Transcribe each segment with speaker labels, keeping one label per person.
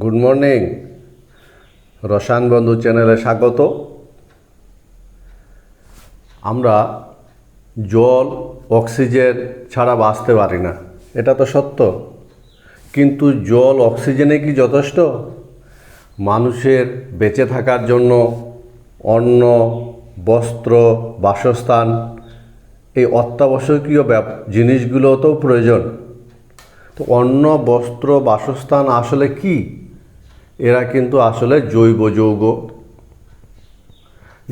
Speaker 1: Good morning, রসায়ন বন্ধু চ্যানেলে স্বাগত। আমরা জল অক্সিজেন ছাড়া বাঁচতে পারি না, এটা তো সত্য। কিন্তু জল অক্সিজেনে কি যথেষ্ট? মানুষের বেঁচে থাকার জন্য অন্ন, বস্ত্র, বাসস্থান এই অত্যাবশ্যকীয় জিনিসগুলো তো প্রয়োজন। তো অন্ন, বস্ত্র, বাসস্থান আসলে কি? এরা কিন্তু আসলে জৈব যৌগ।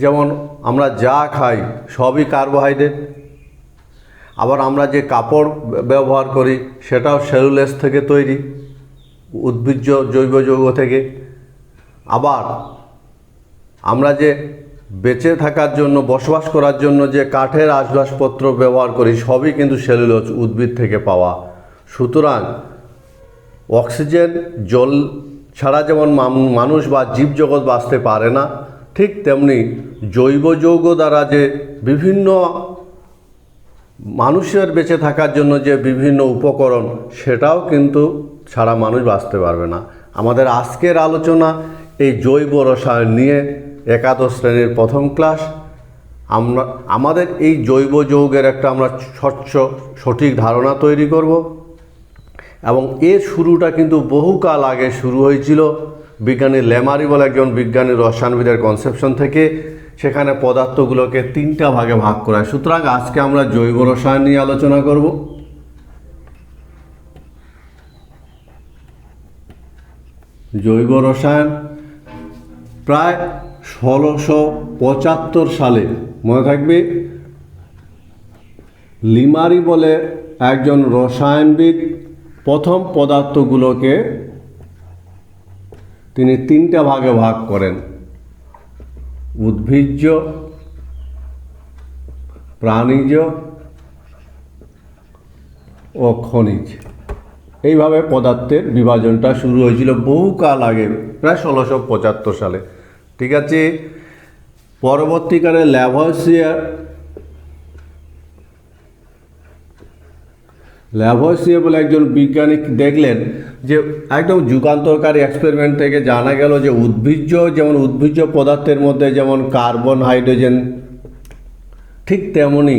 Speaker 1: যেমন আমরা যা খাই সবই কার্বোহাইড্রেট। আবার আমরা যে কাপড় ব্যবহার করি সেটাও সেলুলোজ থেকে তৈরি, উদ্ভিজ্জ জৈব যৌগ থেকে। আবার আমরা যে বেঁচে থাকার জন্য, বসবাস করার জন্য যে কাঠের আসবাবপত্র ব্যবহার করি সবই কিন্তু সেলুলোজ, উদ্ভিদ থেকে পাওয়া। সুতরাং অক্সিজেন, জল ছাড়া যেমন মানুষ বা জীবজগৎ বাঁচতে পারে না, ঠিক তেমনি জৈব যৌগ দ্বারা যে বিভিন্ন মানুষের বেঁচে থাকার জন্য যে বিভিন্ন উপকরণ, সেটাও কিন্তু ছাড়া মানুষ বাঁচতে পারবে না। আমাদের আজকের আলোচনা এই জৈব রসায়ন নিয়ে, একাদশ শ্রেণীর প্রথম ক্লাস। আমাদের এই জৈব যৌগের একটা আমরা সঠিক ধারণা তৈরি করব। এবং এর শুরুটা কিন্তু বহুকাল আগে শুরু হয়েছিল বিজ্ঞানী লেমারি বলে একজন বিজ্ঞানী রসায়নবিদের কনসেপশন থেকে। সেখানে পদার্থগুলোকে তিনটা ভাগে ভাগ করা হয়। সুতরাং আজকে আমরা জৈব রসায়ন নিয়ে আলোচনা করব। জৈব রসায়ন প্রায় 1675 সালে, মনে থাকবে, লিমারি বলে একজন রসায়নবিদ প্রথম পদার্থগুলোকে তিনি তিনটা ভাগে ভাগ করেন: উদ্ভিজ্জ, প্রাণীজ ও খনিজ। এইভাবে পদার্থের বিভাজনটা শুরু হয়েছিল বহুকাল আগে, প্রায় 1675 সালে। ঠিক আছে। পরবর্তীকালে ল্যাভোসিয়ে বলে একজন বিজ্ঞানী দেখলেন যে একদম যুগান্তরকারী এক্সপেরিমেন্ট থেকে জানা গেল যে উদ্ভিজ্জ পদার্থের মধ্যে যেমন কার্বন, হাইড্রোজেন, ঠিক তেমনি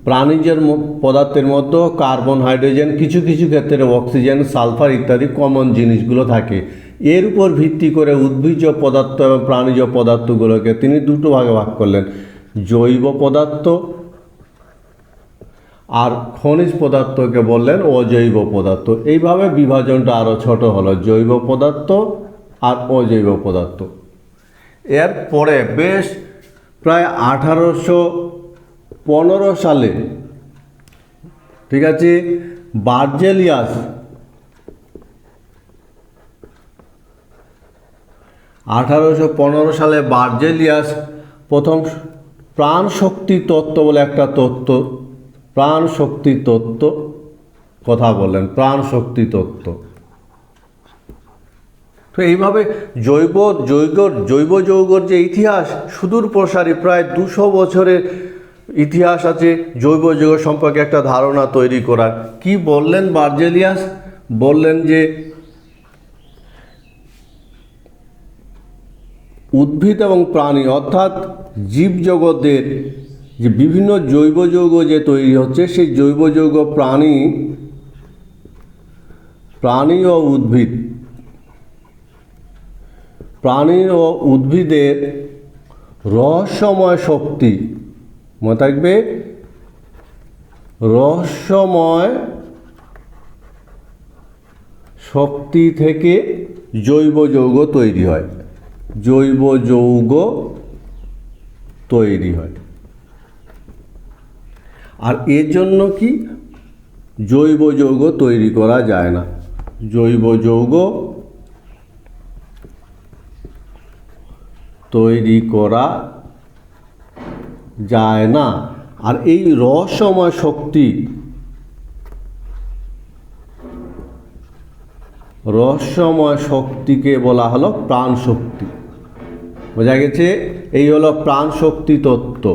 Speaker 1: প্রাণীজের পদার্থের মধ্যেও কার্বন, হাইড্রোজেন, কিছু কিছু ক্ষেত্রে অক্সিজেন, সালফার ইত্যাদি কমন জিনিসগুলো থাকে। এর উপর ভিত্তি করে উদ্ভিজ্জ পদার্থ এবং প্রাণীজ পদার্থগুলোকে তিনি দুটো ভাগে ভাগ করলেন: জৈব পদার্থ আর খনিজ পদার্থকে বললেন অজৈব পদার্থ। এইভাবে বিভাজনটা আরও ছোট হলো, জৈব পদার্থ আর অজৈব পদার্থ। এরপরে বেশ প্রায় 1815 সালে, ঠিক আছে, বার্জেলিয়াস প্রথম প্রাণ শক্তি তত্ত্ব বলে একটা প্রাণ শক্তি তত্ত্ব কথা বললেন, প্রাণ শক্তি তত্ত্ব। তো এইভাবে জৈব যৌগর যে ইতিহাস সুদূর প্রসারী, প্রায় 200 বছরের ইতিহাস আছে জৈব যৌগ সম্পর্কে একটা ধারণা তৈরি করার। কি বললেন বার্জেলিয়াস? বললেন যে উদ্ভিদ এবং প্রাণী অর্থাৎ জীবজগতের যে বিভিন্ন জৈব যৌগ যে তৈরি হচ্ছে, সেই জৈব যৌগ প্রাণী ও উদ্ভিদের রহস্যময় শক্তি, মনে থাকবে, রহস্যময় শক্তি থেকে জৈব যৌগ তৈরি হয়। জৈব যৌগ তৈরি হয়। আর এর জন্য কি জৈব যৌগ তৈরি করা যায় না, জৈব যৌগ তৈরি করা যায় না। আর এই রহস্যময় শক্তিকে বলা হলো প্রাণ শক্তি। বোঝা গেছে? এই হলো প্রাণ শক্তি তত্ত্ব,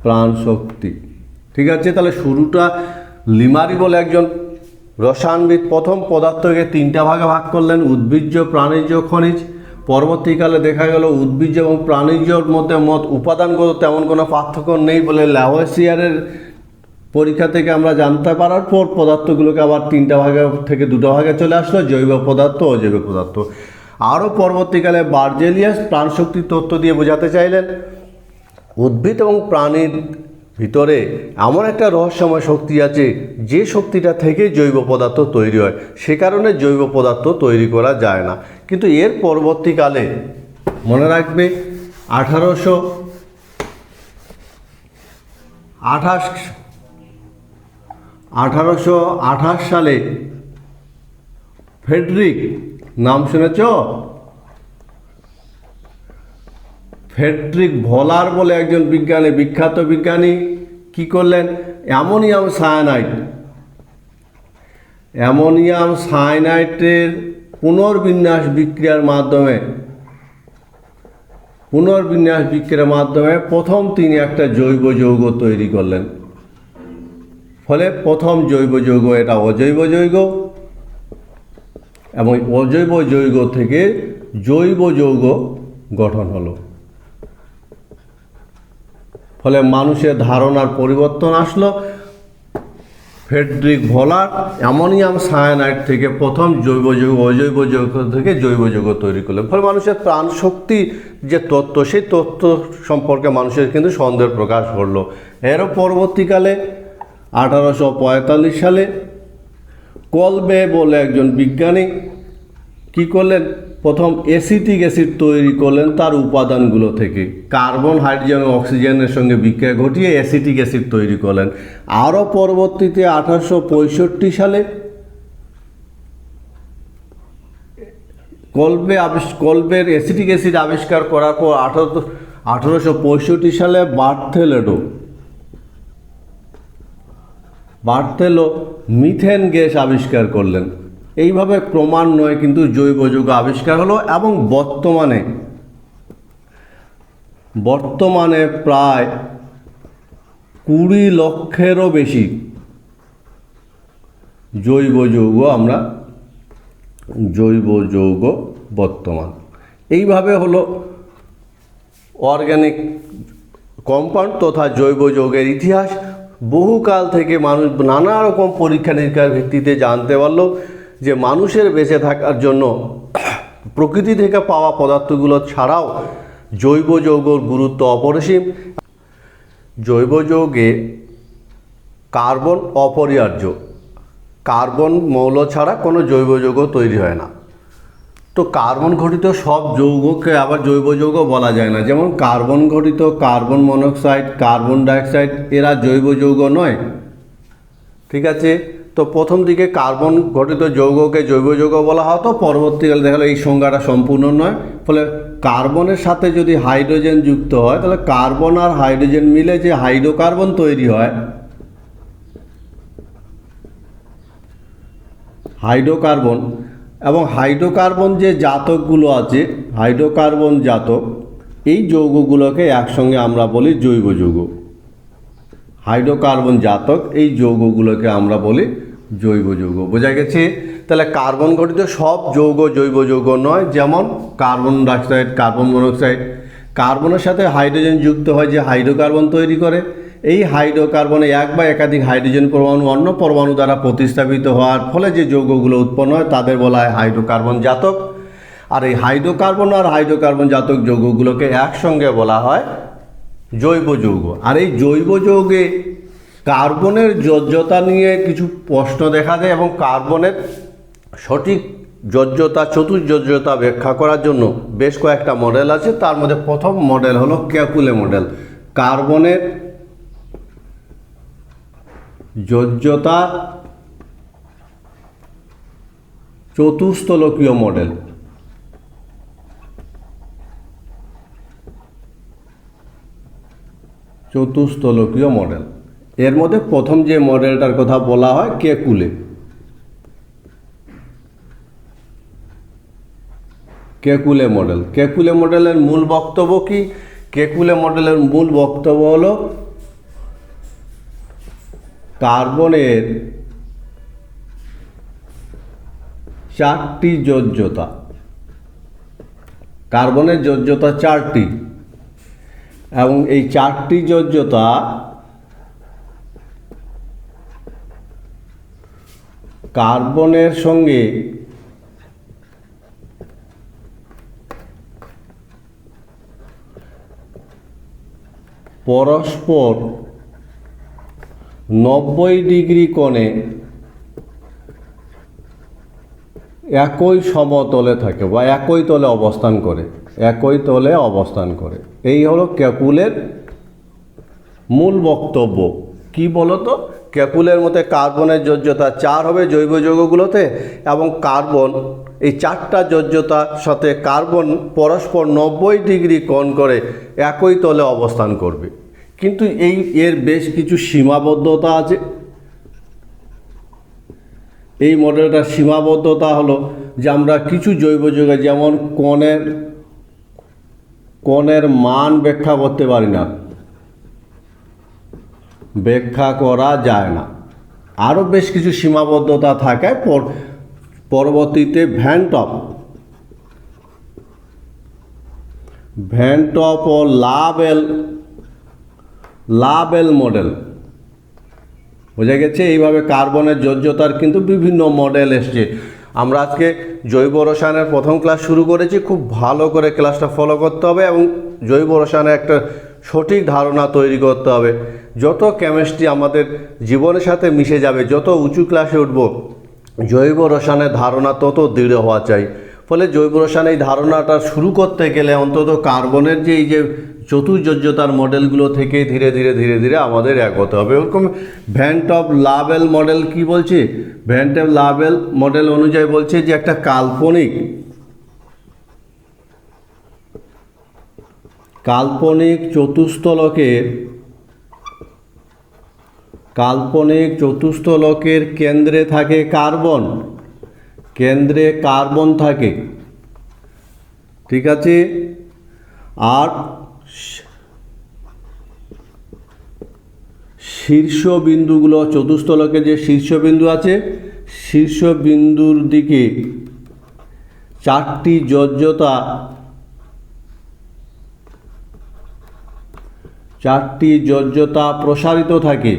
Speaker 1: প্রাণ শক্তি। ঠিক আছে। তাহলে শুরুটা লিমারি বলে একজন রসায়নবিদ প্রথম পদার্থকে তিনটা ভাগে ভাগ করলেন, উদ্ভিজ্জ, প্রাণীজ, খনিজ। পরবর্তীকালে দেখা গেল উদ্ভিজ্জ এবং প্রাণীজর মধ্যে উপাদানগত তেমন কোনো পার্থক্য নেই বলে ল্যাভোসিয়ারের পরীক্ষা থেকে আমরা জানতে পারার পর পদার্থগুলোকে আবার তিনটা ভাগে থেকে দুটো ভাগে চলে আসলো, জৈব পদার্থ, অজৈব পদার্থ। আরও পরবর্তীকালে বার্জেলিয়াস প্রাণশক্তির তত্ত্ব দিয়ে বোঝাতে চাইলেন উদ্ভিদ এবং প্রাণীর ভিতরে এমন একটা রহস্যময় শক্তি আছে যে শক্তিটা থেকে জৈব পদার্থ তৈরি হয়, সে কারণে জৈব পদার্থ তৈরি করা যায় না। কিন্তু এর পরবর্তীকালে মনে রাখবে 1828 সালে ফ্রেডরিক, নাম শুনেছ? ফ্রেডরিক ভলার বলে একজন বিজ্ঞানী, বিখ্যাত বিজ্ঞানী, কি করলেন? অ্যামোনিয়াম সায়ানাইডের পুনর্বিন্যাস বিক্রিয়ার মাধ্যমে প্রথম তিনি একটা জৈব যৌগ তৈরি করলেন। ফলে প্রথম জৈব যৌগ, এটা অজৈব যৌগ, এবং অজৈব যৌগ থেকে জৈব যৌগ গঠন হলো। ফলে মানুষের ধারণার পরিবর্তন আসলো। ফ্রেডরিক ভলার অ্যামোনিয়াম সায়ানাইড থেকে প্রথম জৈব যৌগ, অজৈব যৌগ থেকে জৈব যৌগ তৈরি করলেন। ফলে মানুষের প্রাণশক্তি যে তত্ত্ব, সেই তত্ত্ব সম্পর্কে মানুষের কিন্তু সন্দেহ প্রকাশ করলো। এরও পরবর্তীকালে 1845 সালে কলবে বলে একজন বিজ্ঞানী কি করলেন? প্রথম অ্যাসিটিক অ্যাসিড তৈরি করলেন তার উপাদানগুলো থেকে। কার্বন, হাইড্রোজেন ও অক্সিজেনের সঙ্গে বিক্রিয়া ঘটিয়ে অ্যাসিটিক অ্যাসিড তৈরি করলেন। আরও পরবর্তীতে 1865 সালে কলবের অ্যাসিটিক অ্যাসিড আবিষ্কার করার পর 1865 সালে বার্থেলো মিথেন গ্যাস আবিষ্কার করলেন। এইভাবে ক্রমান্বয়ে কিন্তু জৈব যৌগ আবিষ্কার হলো, এবং বর্তমানে প্রায় 20 লক্ষেরও বেশি জৈব যৌগ বর্তমান। এইভাবে হলো অর্গানিক কম্পাউন্ড তথা জৈব যৌগের ইতিহাস। বহুকাল থেকে মানুষ নানা রকম পরীক্ষা নিরীক্ষার ভিত্তিতে জানতে পারলো যে মানুষের বেঁচে থাকার জন্য প্রকৃতি থেকে পাওয়া পদার্থগুলো ছাড়াও জৈব যৌগের গুরুত্ব অপরিসীম। জৈব যৌগে কার্বন অপরিহার্য, কার্বন মৌল ছাড়া কোনো জৈব যৌগ তৈরি হয় না। তো কার্বন ঘটিত সব যৌগকে আবার জৈব যৌগ বলা যায় না। যেমন কার্বন ঘটিত কার্বন মনোক্সাইড, কার্বন ডাইঅক্সাইড, এরা জৈব যৌগ নয়। ঠিক আছে? তো প্রথম দিকে কার্বন ঘটিত যৌগকে জৈব যৌগ বলা হতো, পরবর্তীকালে দেখা গেলো এই সংজ্ঞাটা সম্পূর্ণ নয়। ফলে কার্বনের সাথে যদি হাইড্রোজেন যুক্ত হয়, তাহলে কার্বন আর হাইড্রোজেন মিলে যে হাইড্রোকার্বন তৈরি হয়, হাইড্রোকার্বন যে জাতকগুলো আছে, হাইড্রোকার্বন জাতক, এই যৌগগুলোকে একসঙ্গে আমরা বলি জৈব যৌগ। হাইড্রোকার্বন জাতক এই যৌগগুলোকে আমরা বলি জৈব যৌগ। বোঝা গেছে? তাহলে কার্বন ঘটিত সব যৌগ জৈব যৌগ নয়। যেমন কার্বন ডাইঅক্সাইড, কার্বন মনোক্সাইড, কার্বনের সাথে হাইড্রোজেন যুক্ত হয় যে হাইড্রোকার্বন তৈরি করে। এই হাইড্রোকার্বনে এক বা একাধিক হাইড্রোজেন পরমাণু অন্য পরমাণু দ্বারা প্রতিস্থাপিত হওয়ার ফলে যে যৌগগুলো উৎপন্ন হয় তাদের বলা হয় হাইড্রোকার্বন জাতক। আর এই হাইড্রোকার্বন আর হাইড্রোকার্বন জাতক যৌগগুলোকে একসঙ্গে বলা হয় জৈব যৌগ। আর এই জৈব যৌগে কার্বনের যোজ্যতা নিয়ে কিছু প্রশ্ন দেখা যায়, এবং কার্বনের সঠিক যোজ্যতা, চতুর্যোজ্যতা ব্যাখ্যা করার জন্য বেশ কয়েকটা মডেল আছে। তার মধ্যে প্রথম মডেল হলো কেকুলে মডেল, কার্বনের যোজ্যতা চতুস্তলকীয় মডেল। চতুস্তলকীয় মডেল, এর মধ্যে প্রথম যে মডেলটার কথা বলা হয় কেকুলে। কেকুলে মডেলের মূল বক্তব্য কি? কেকুলে মডেলের মূল বক্তব্য হলো কার্বনের 4টি যোজ্যতা, কার্বনের যোজ্যতা 4টি, এবং এই 4টি যোজ্যতা কার্বনের সঙ্গে পরস্পর 90 ডিগ্রি কোণে একই সমতলে থাকে বা একই তলে অবস্থান করে, একই তলে অবস্থান করে। এই হলো ক্যাপুলের মূল বক্তব্য। কি বলতো, ক্যাপুলের মতে কার্বনের যোজ্যতা 4 হবে জৈব যৌগগুলোতে, এবং কার্বন এই 4টা যোজ্যতার সাথে কার্বন পরস্পর 90 ডিগ্রি কোণ করে একই তলে অবস্থান করবে। কিন্তু এর বেশ কিছু সীমাবদ্ধতা আছে। এই মডেলটার সীমাবদ্ধতা হলো যে আমরা কিছু জৈব যৌগে যেমন কোণের মান ব্যাখ্যা করতে পারি না, ব্যাখ্যা করা যায় না। আরও বেশ কিছু সীমাবদ্ধতা থাকে। পরবর্তীতে ভ্যান টপ ও লাবেল মডেল বোঝা গেছে। এইভাবে কার্বনের যোজ্যতার কিন্তু বিভিন্ন মডেল এসছে। আমরা আজকে জৈব রসায়নের প্রথম ক্লাস শুরু করেছি, খুব ভালো করে ক্লাসটা ফলো করতে হবে এবং জৈব রসায়নের একটা সঠিক ধারণা তৈরি করতে হবে। যত কেমিস্ট্রি আমাদের জীবনের সাথে মিশে যাবে, যত উঁচু ক্লাসে উঠব, জৈব রসায়নের ধারণা তত দৃঢ় হওয়া চাই। ফলে জৈব রসায়নের এই ধারণাটা শুরু করতে গেলে অন্তত কার্বনের যে এই যে চতুর্যোজ্যতার মডেলগুলো থেকে ধীরে ধীরে আমাদের এগোতে হবে। ওরকম ভ্যান টপ লাবেল মডেল কি বলছে? ভ্যান টপ লাবেল মডেল অনুযায়ী বলছে যে একটা কাল্পনিক চতুস্থলকের কেন্দ্রে থাকে কার্বন থাকে, ঠিক আছে। আর শীর্ষবিন্দুগুলো, চতুস্থলকের যে শীর্ষবিন্দু আছে, শীর্ষবিন্দুর দিকে 4টি যোজ্যতা প্রসারিত থাকে।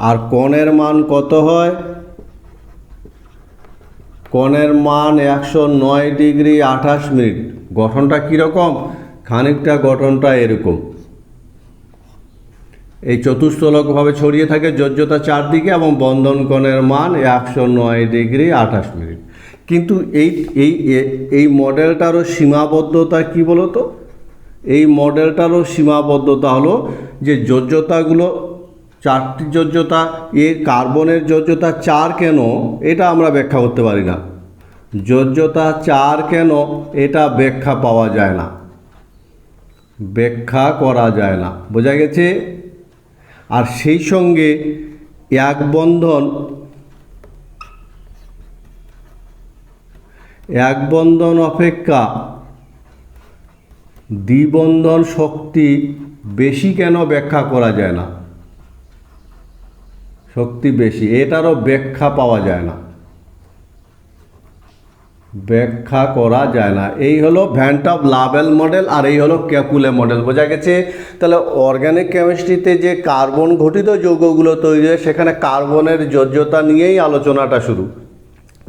Speaker 1: আর কোণের মান কত হয়? কোণের মান 109 ডিগ্রি 28 মিনিট। গঠনটা কীরকম? খানিকটা গঠনটা এরকম। এই চতুস্থলকভাবে ছড়িয়ে থাকে যোজ্যতা 4 দিকে এবং বন্ধন কোণের মান 109 ডিগ্রি 28 মিনিট। কিন্তু এই মডেলটারও সীমাবদ্ধতা কি বলতো? এই মডেলটারও সীমাবদ্ধতা হলো যে যোজ্যতাগুলো 4টি যোজ্যতা, এর কার্বনের যোজ্যতা 4 কেন এটা আমরা ব্যাখ্যা করতে পারি না। যোজ্যতা 4 কেন এটা ব্যাখ্যা পাওয়া যায় না, ব্যাখ্যা করা যায় না, বোঝা গেছে। আর সেই সঙ্গে এক বন্ধন অপেক্ষা দ্বিবন্ধন শক্তি বেশি কেন ব্যাখ্যা করা যায় না? শক্তি বেশি, এটারও ব্যাখ্যা পাওয়া যায় না, ব্যাখ্যা করা যায় না। এই হলো ভ্যান টপ লাবেল মডেল, আর এই হলো ক্যাপুলে মডেল, বোঝা গেছে। তাহলে অর্গানিক কেমিস্ট্রিতে যে কার্বন ঘটিত যৌগগুলো তৈরি হয় সেখানে কার্বনের যোজ্যতা নিয়েই আলোচনাটা শুরু।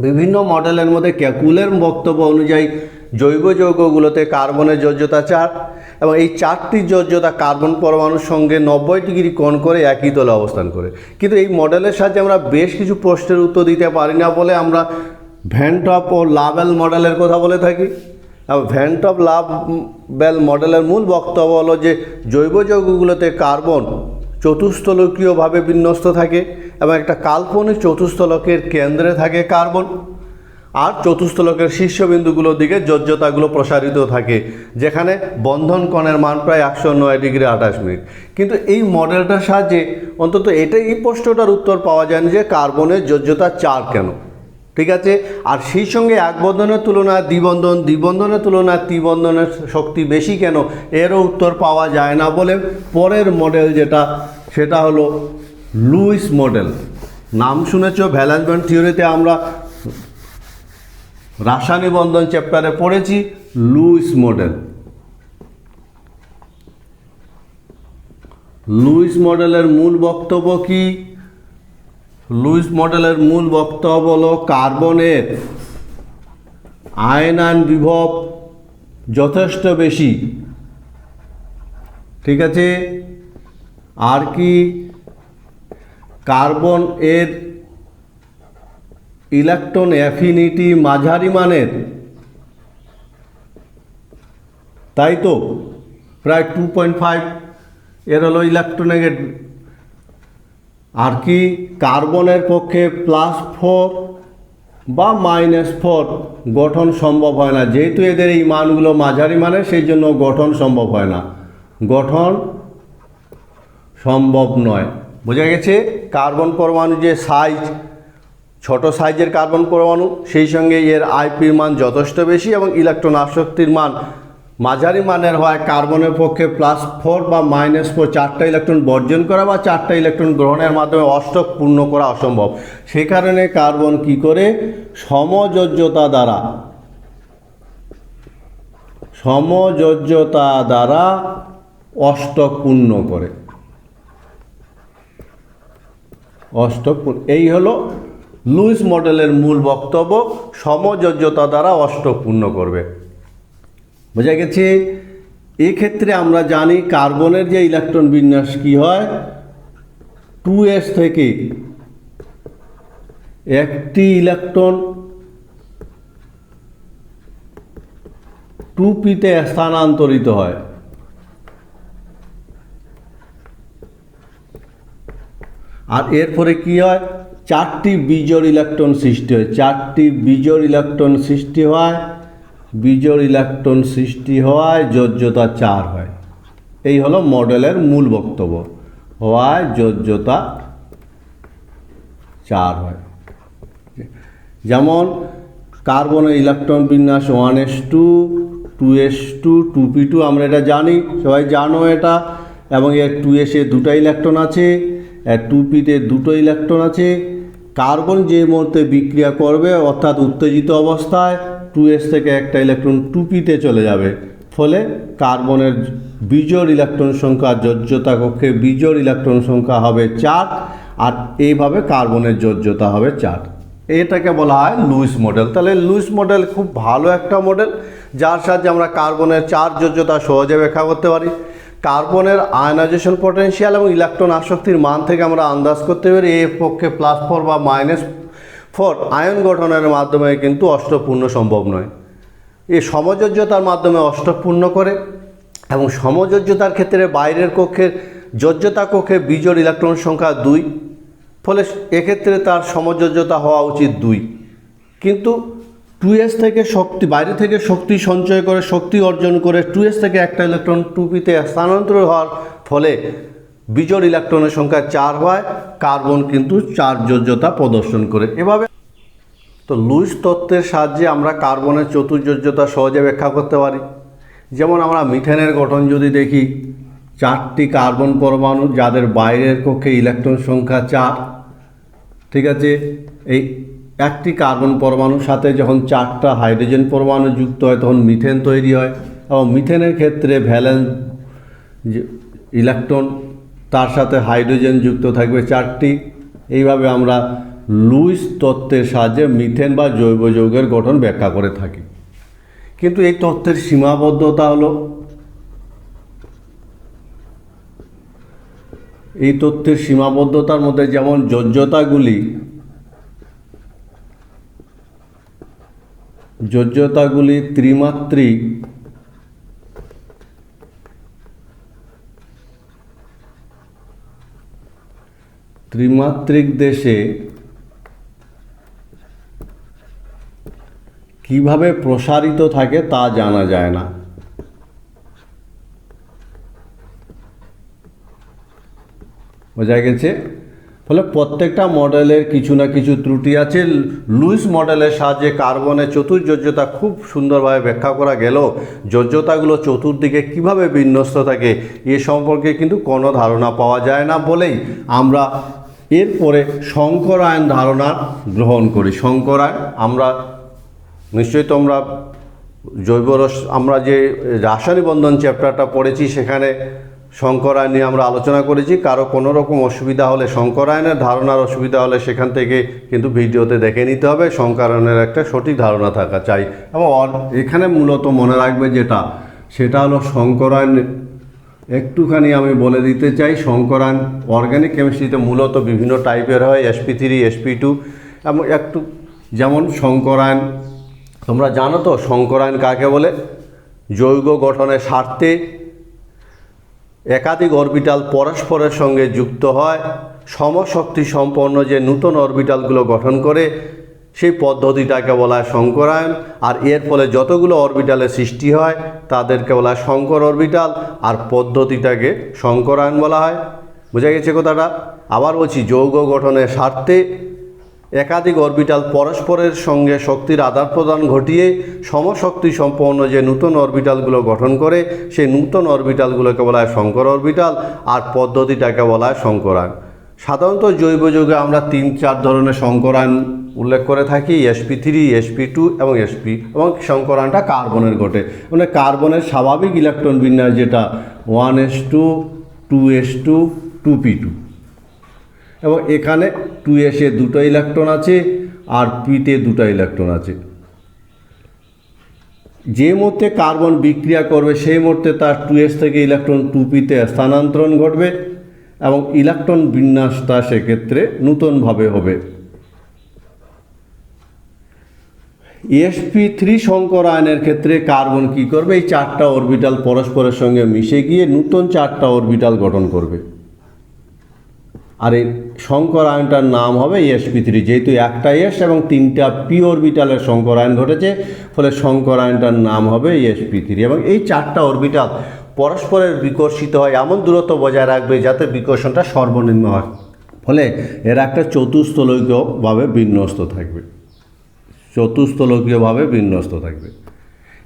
Speaker 1: বিভিন্ন মডেলের মধ্যে ক্যাপুলের বক্তব্য অনুযায়ী জৈব যৌগগুলোতে কার্বনের যোজ্যতা 4 এবং এই 4টি যোজ্যতা কার্বন পরমাণুর সঙ্গে 90 ডিগ্রি কোণ করে একই তলে অবস্থান করে। কিন্তু এই মডেলের সাহায্যে আমরা বেশ কিছু প্রশ্নের উত্তর দিতে পারি না বলে আমরা ভ্যান টপ ও লাবেল মডেলের কথা বলে থাকি। ভ্যান টপ লাবেল মডেলের মূল বক্তব্য হলো যে জৈব যৌগগুলোতে কার্বন চতুস্থলকীয়ভাবে বিন্যস্ত থাকে এবং একটা কাল্পনিক চতুস্থলকের কেন্দ্রে থাকে কার্বন, আর চতুস্থলকের শীর্ষবিন্দুগুলোর দিকে যোজ্যতাগুলো প্রসারিত থাকে, যেখানে বন্ধন কোণের মান প্রায় 109 ডিগ্রি 28 মিনিট। কিন্তু এই মডেলটার সাহায্যে অন্তত এই প্রশ্নটার উত্তর পাওয়া যায় না যে কার্বনের যোজ্যতা 4 কেন, ঠিক আছে। আর সেই সঙ্গে এক বন্ধনের তুলনায় দ্বিবন্ধনের তুলনায় ত্রিবন্ধনের শক্তি বেশি কেন, এরও উত্তর পাওয়া যায় না বলে পরের মডেল যেটা, সেটা হলো লুইস মডেল। নাম শুনেছ, ভ্যালেন্স বন্ড থিওরিতে আমরা রাসায়নিক বন্ধন চ্যাপ্টারে পড়েছি লুইস মডেল। লুইস মডেলের মূল বক্তব্য কি? লুইস মডেলের মূল বক্তব্য হলো কার্বনের আয়নায়ন বিভব যথেষ্ট বেশি, ঠিক আছে। আর কি, কার্বন এর ইলেকট্রন অ্যাফিনিটি মাঝারি মানের, তাই তো, প্রায় 2.5 এর হলো ইলেকট্রোনেগেটিভ। আর কি, কার্বনের পক্ষে +4 বা -4 গঠন সম্ভব হয় না, যেহেতু এদের এই মানগুলো মাঝারি মানের, সেই জন্য গঠন সম্ভব হয় না, গঠন সম্ভব নয়। বোঝা গেছে? কার্বন পরমাণু যে সাইজ, ছোট সাইজের কার্বন পরমাণু, সেই সঙ্গে এর আইপির মান যথেষ্ট বেশি এবং ইলেকট্রন আসক্তির মান মাঝারি মানের হয়। কার্বনের পক্ষে +4 বা -4 4টা ইলেকট্রন বর্জন করা বা 4টা ইলেকট্রন গ্রহণের মাধ্যমে অষ্টক পূর্ণ করা অসম্ভব। সেই কারণে কার্বন কি করে সমযোজ্যতা দ্বারা অষ্টক পূর্ণ করে। এই হলো লুইস মডেলের মূল বক্তব্য, সমযোজ্যতা দ্বারা অষ্টক পূর্ণ করবে। বোঝা গেছে? এক্ষেত্রে আমরা জানি কার্বনের যে ইলেকট্রন বিন্যাস কি হয়, 2s থেকে একটি ইলেকট্রন 2p-তে স্থানান্তরিত হয়। আর এরপরে কি হয়, 4টি বিজোড় ইলেকট্রন সৃষ্টি হয়, 4টি বিজোড় ইলেকট্রন সৃষ্টি হয়, বিজোড় ইলেকট্রন সৃষ্টি হয়, যোজ্যতা 4 হয়। এই হলো মডেলের মূল বক্তব্য, হওয়ায় যোজ্যতা 4 হয়। যেমন কার্বনের ইলেকট্রন বিন্যাস 1s2, 2s2, 2p2, আমরা এটা জানি, সবাই জানো এটা। এবং এর 2s-এ 2টা ইলেকট্রন আছে, আর 2p-তে 2টো ইলেকট্রন আছে। কার্বন যে মুহূর্তে বিক্রিয়া করবে, অর্থাৎ উত্তেজিত অবস্থায়, 2s থেকে একটা ইলেকট্রন 2p-তে চলে যাবে, ফলে কার্বনের বিজোড় ইলেকট্রন সংখ্যা, যোজ্যতা কক্ষে বিজোড় ইলেকট্রন সংখ্যা হবে 4, আর এইভাবে কার্বনের যোজ্যতা হবে 4। এটাকে বলা হয় লুইস মডেল। তাহলে লুইস মডেল খুব ভালো একটা মডেল, যার সাহায্যে আমরা কার্বনের 4 যোজ্যতা সহজে ব্যাখ্যা করতে পারি। কার্বনের আয়নাইজেশন পটেনশিয়াল এবং ইলেকট্রন আসক্তির মান থেকে আমরা আন্দাজ করতে পারি এর পক্ষে +4 বা -4 আয়ন গঠনের মাধ্যমে কিন্তু অষ্টক পূর্ণ সম্ভব নয়। এই সমযোজ্যতার মাধ্যমে অষ্টক পূর্ণ করে, এবং সমযোজ্যতার ক্ষেত্রে বাইরের কক্ষের যোজ্যতা কক্ষে বিজোড় ইলেকট্রন সংখ্যা 2, ফলে এক্ষেত্রে তার সমযোজ্যতা হওয়া উচিত 2। কিন্তু 2s থেকে শক্তি, বাইরে থেকে শক্তি সঞ্চয় করে, শক্তি অর্জন করে 2s থেকে একটা ইলেকট্রন 2p-তে স্থানান্তর হওয়ার ফলে বিজোড় ইলেকট্রনের সংখ্যা 4 হয়, কার্বন কিন্তু 4 যোজ্যতা প্রদর্শন করে। এভাবে তো লুইস তত্ত্বের সাহায্যে আমরা কার্বনের চতুর্যোজ্যতা সহজে ব্যাখ্যা করতে পারি। যেমন আমরা মিথেনের গঠন যদি দেখি, 4টি কার্বন পরমাণু, যাদের বাইরের কক্ষে ইলেকট্রন সংখ্যা 4, ঠিক আছে। এই একটি কার্বন পরমাণুর সাথে যখন 4টা হাইড্রোজেন পরমাণু যুক্ত হয়, তখন মিথেন তৈরি হয়। এবং মিথেনের ক্ষেত্রে ভ্যালেন্স ইলেকট্রন, তার সাথে হাইড্রোজেন যুক্ত থাকবে 4টি। এইভাবে আমরা লুইস তত্ত্বের সাহায্যে মিথেন বা জৈব যৌগের গঠন ব্যাখ্যা করে থাকি। কিন্তু এই তত্ত্বের সীমাবদ্ধতা হলো, এই তথ্যের সীমাবদ্ধতার মধ্যে যেমন যোজ্যতাগুলি ত্রিমাত্রিক দেশে কিভাবে প্রসারিত থাকে তা জানা যায় না। বোঝা গেছে? ফলে প্রত্যেকটা মডেলের কিছু না কিছু ত্রুটি আছে। লুইস মডেলের সাহায্যে কার্বনের চতুর্যোজ্যতা খুব সুন্দরভাবে ব্যাখ্যা করা গেল। যোজ্যতাগুলো চতুর্দিকে কিভাবে বিন্যস্ত থাকে এ সম্পর্কে কিন্তু কোনো ধারণা পাওয়া যায় না বলেই আমরা এরপরে শঙ্করায়ন ধারণা গ্রহণ করি। শঙ্করায়ন আমরা নিশ্চয়ই তোমরা আমরা যে রাসায়নিক বন্ধন চ্যাপ্টারটা পড়েছি সেখানে শঙ্করায়ন নিয়ে আমরা আলোচনা করেছি। কারো কোনো রকম অসুবিধা হলে, শঙ্করায়নের ধারণার অসুবিধা হলে সেখান থেকে কিন্তু ভিডিওতে দেখে নিতে হবে। শঙ্করায়নের একটা সঠিক ধারণা থাকা চাই। এবং এখানে মূলত মনে রাখবে সেটা হলো শঙ্করায়ন, একটুখানি আমি বলে দিতে চাই। শঙ্করায়ন অর্গানিক কেমিস্ট্রিতে মূলত বিভিন্ন টাইপের হয়, sp3 sp2 এবং একটু যেমন শঙ্করায়ন তোমরা জানো তো শঙ্করায়ন কাকে বলে? যৌগ গঠনের স্বার্থে একাধিক অরবিটাল পরস্পরের সঙ্গে যুক্ত হয়, সমশক্তি সম্পন্ন যে নূতন অরবিটালগুলো গঠন করে সেই পদ্ধতিটাকে বলা হয় শঙ্করায়ন। আর এর ফলে যতগুলো অরবিটালের সৃষ্টি হয় তাদেরকে বলা হয় শঙ্কর অরবিটাল, আর পদ্ধতিটাকে শঙ্করায়ন বলা হয়। বোঝা গেছে কথাটা? আবার বলছি, যৌগ গঠনের স্বার্থে একাধিক অরবিটাল পরস্পরের সঙ্গে শক্তির আদান প্রদান ঘটিয়ে সমশক্তি সম্পন্ন যে নূতন অরবিটালগুলো গঠন করে সেই নূতন অরবিটালগুলোকে বলা হয় শঙ্কর অরবিটাল, আর পদ্ধতিটাকে বলা হয় শঙ্করায়ন। সাধারণত জৈব যৌগে আমরা 3-4 ধরনের শঙ্করায়ন উল্লেখ করে থাকি, sp3 sp2 এবং sp, এবং শঙ্করায়নটা কার্বনের ঘটে। মানে কার্বনের স্বাভাবিক ইলেকট্রন বিন্যাস যেটা 1s2 2s2 2p2, এবং এখানে 2s-এ 2টো ইলেকট্রন আছে আর p-তে 2টা ইলেকট্রন আছে। যে মুহূর্তে কার্বন বিক্রিয়া করবে সেই মুহূর্তে তার 2s থেকে ইলেকট্রন 2p-তে স্থানান্তরণ ঘটবে এবং ইলেকট্রন বিন্যাসটা সেক্ষেত্রে নূতনভাবে হবে। sp3 শঙ্করায়নের ক্ষেত্রে কার্বন কি করবে? এই 4টা অরবিটাল পরস্পরের সঙ্গে মিশে গিয়ে নূতন 4টা অরবিটাল গঠন করবে, আর এই শঙ্করায়নটার নাম হবে sp3। যেহেতু একটা s এবং 3টা p অরবিটালের শঙ্করায়ন ঘটেছে, ফলে শঙ্করায়নটার নাম হবে sp3। এবং এই 4টা অরবিটাল পরস্পরের বিকর্ষিত হয় এমন দূরত্ব বজায় রাখবে যাতে বিকর্ষণটা সর্বনিম্ন হয়, ফলে এরা একটা চতুস্থলকীয়ভাবে বিন্যস্ত থাকবে, চতুস্থলকীয়ভাবে বিন্যস্ত থাকবে।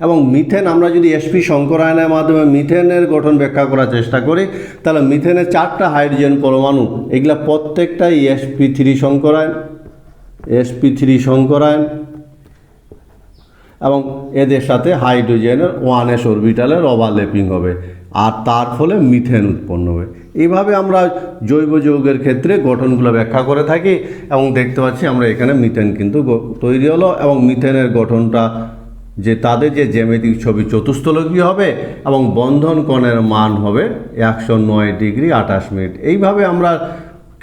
Speaker 1: এবং মিথেন, আমরা যদি sp শঙ্করায়নের মাধ্যমে মিথেনের গঠন ব্যাখ্যা করার চেষ্টা করি তাহলে মিথেনের 4টা হাইড্রোজেন পরমাণু, এগুলা প্রত্যেকটাই sp3 শঙ্করায়ন, sp3 শঙ্করায়ন, এবং এদের সাথে হাইড্রোজেনের 1s অরবিটালের ওভারল্যাপিং হবে, আর তার ফলে মিথেন উৎপন্ন হবে। এইভাবে আমরা জৈব যৌগের ক্ষেত্রে গঠনগুলো ব্যাখ্যা করে থাকি, এবং দেখতে পাচ্ছি আমরা এখানে মিথেন কিন্তু তৈরি হলো, এবং মিথেনের গঠনটা যে তাদের যে জ্যামিতিক ছবি চতুস্থলকীয় হবে এবং বন্ধন কোণের মান হবে 109 ডিগ্রি 28 মিনিট। এইভাবে আমরা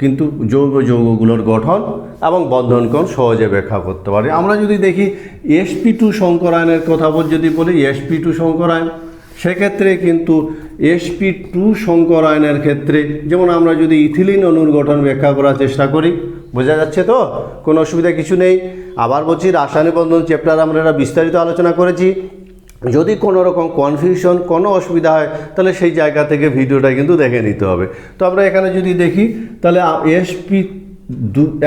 Speaker 1: কিন্তু জৈব যৌগগুলোর গঠন এবং বন্ধন কোণ সহজে ব্যাখ্যা করতে পারি। আমরা যদি দেখি sp2 শঙ্করায়নের কথা যদি বলি, sp2 শঙ্করায়ন, সেক্ষেত্রে কিন্তু sp2 শঙ্করায়নের ক্ষেত্রে যেমন আমরা যদি ইথিলিন অণুর গঠন ব্যাখ্যা করার চেষ্টা করি, বোঝা যাচ্ছে তো? কোনো অসুবিধা কিছু নেই। আবার বলছি, রাসায়নিক বন্ধন চ্যাপ্টার আমরা এটা বিস্তারিত আলোচনা করেছি। যদি কোনো রকম কনফিউশন, কোনো অসুবিধা হয় তাহলে সেই জায়গা থেকে ভিডিওটা কিন্তু দেখে নিতে হবে। তো আমরা এখানে যদি দেখি তাহলে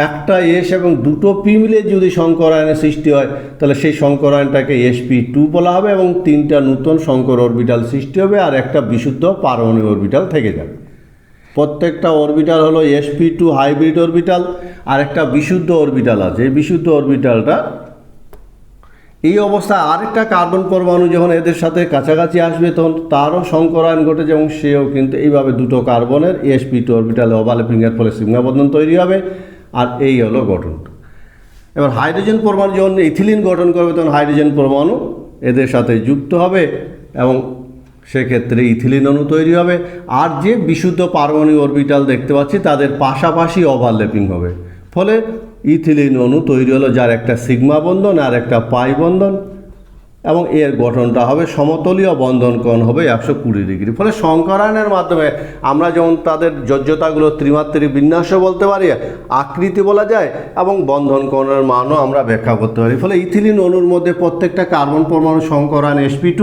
Speaker 1: একটা s এবং 2টো p মিলে যদি শঙ্করায়নের সৃষ্টি হয় তাহলে সেই শঙ্করায়নটাকে sp2 বলা হবে, এবং 3টা নূতন শঙ্কর অরবিটাল সৃষ্টি হবে আর একটা বিশুদ্ধ পারমাণবিক অরবিটাল থেকে যাবে। প্রত্যেকটা অরবিটাল হলো sp2 হাইব্রিড অরবিটাল, আর একটা বিশুদ্ধ অরবিটাল আছে। এই বিশুদ্ধ অরবিটালটা এই অবস্থায় আরেকটা কার্বন পরমাণু যখন এদের সাথে কাছাকাছি আসবে তখন তারও শঙ্করায়ন ঘটেছে, এবং সেও কিন্তু এইভাবে 2টো কার্বনের sp2 অরবিটালে ওভারল্যাপিংয়ের ফলে সিগমা বন্ধন তৈরি হবে, আর এই হলো গঠনটা। এবার হাইড্রোজেন পরমাণু যখন ইথিলিন গঠন করবে তখন হাইড্রোজেন পরমাণু এদের সাথে যুক্ত হবে এবং সেক্ষেত্রে ইথিলিন অণু তৈরি হবে। আর যে বিশুদ্ধ পারমাণবিক অরবিটাল দেখতে পাচ্ছি তাদের পাশাপাশি ওভারল্যাপিং হবে, ফলে ইথিলিন অণু তৈরি হলো, যার একটা সিগমা বন্ধন আর একটা পাই বন্ধন, এবং এর গঠনটা হবে সমতলীয়, বন্ধন কোণ হবে 120 ডিগ্রি। ফলে শঙ্করায়নের মাধ্যমে আমরা যেমন তাদের যোজ্যতাগুলো ত্রিমাত্রিক বিন্যাসও বলতে পারি, আকৃতি বলা যায়, এবং বন্ধন কোণের মানও আমরা ব্যাখ্যা করতে পারি। ফলে ইথিলিন অণুর মধ্যে প্রত্যেকটা কার্বন পরমাণু শঙ্করায়ন sp2,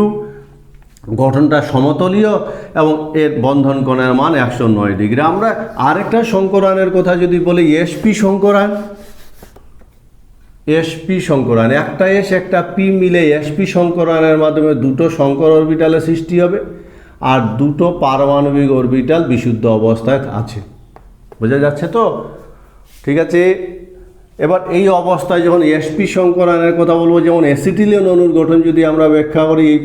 Speaker 1: গঠনটা সমতলীয় এবং এর বন্ধন কোণের মান 109 ডিগ্রি। আমরা আরেকটা শঙ্করায়নের কথা যদি বলি, sp শঙ্করায়ন, sp শঙ্করায়ন, একটা s একটা p মিলে sp শঙ্করায়নের মাধ্যমে 2টো শঙ্কর অরবিটালের সৃষ্টি হবে আর 2টো পারমাণবিক অরবিটাল বিশুদ্ধ অবস্থায় আছে। বোঝা যাচ্ছে তো? ঠিক আছে। এবার এই অবস্থায় যখন sp সংকরায়নের কথা বলবো, যেমন অ্যাসিটিলিন অণুর গঠন যদি আমরা ব্যাখ্যা করি এই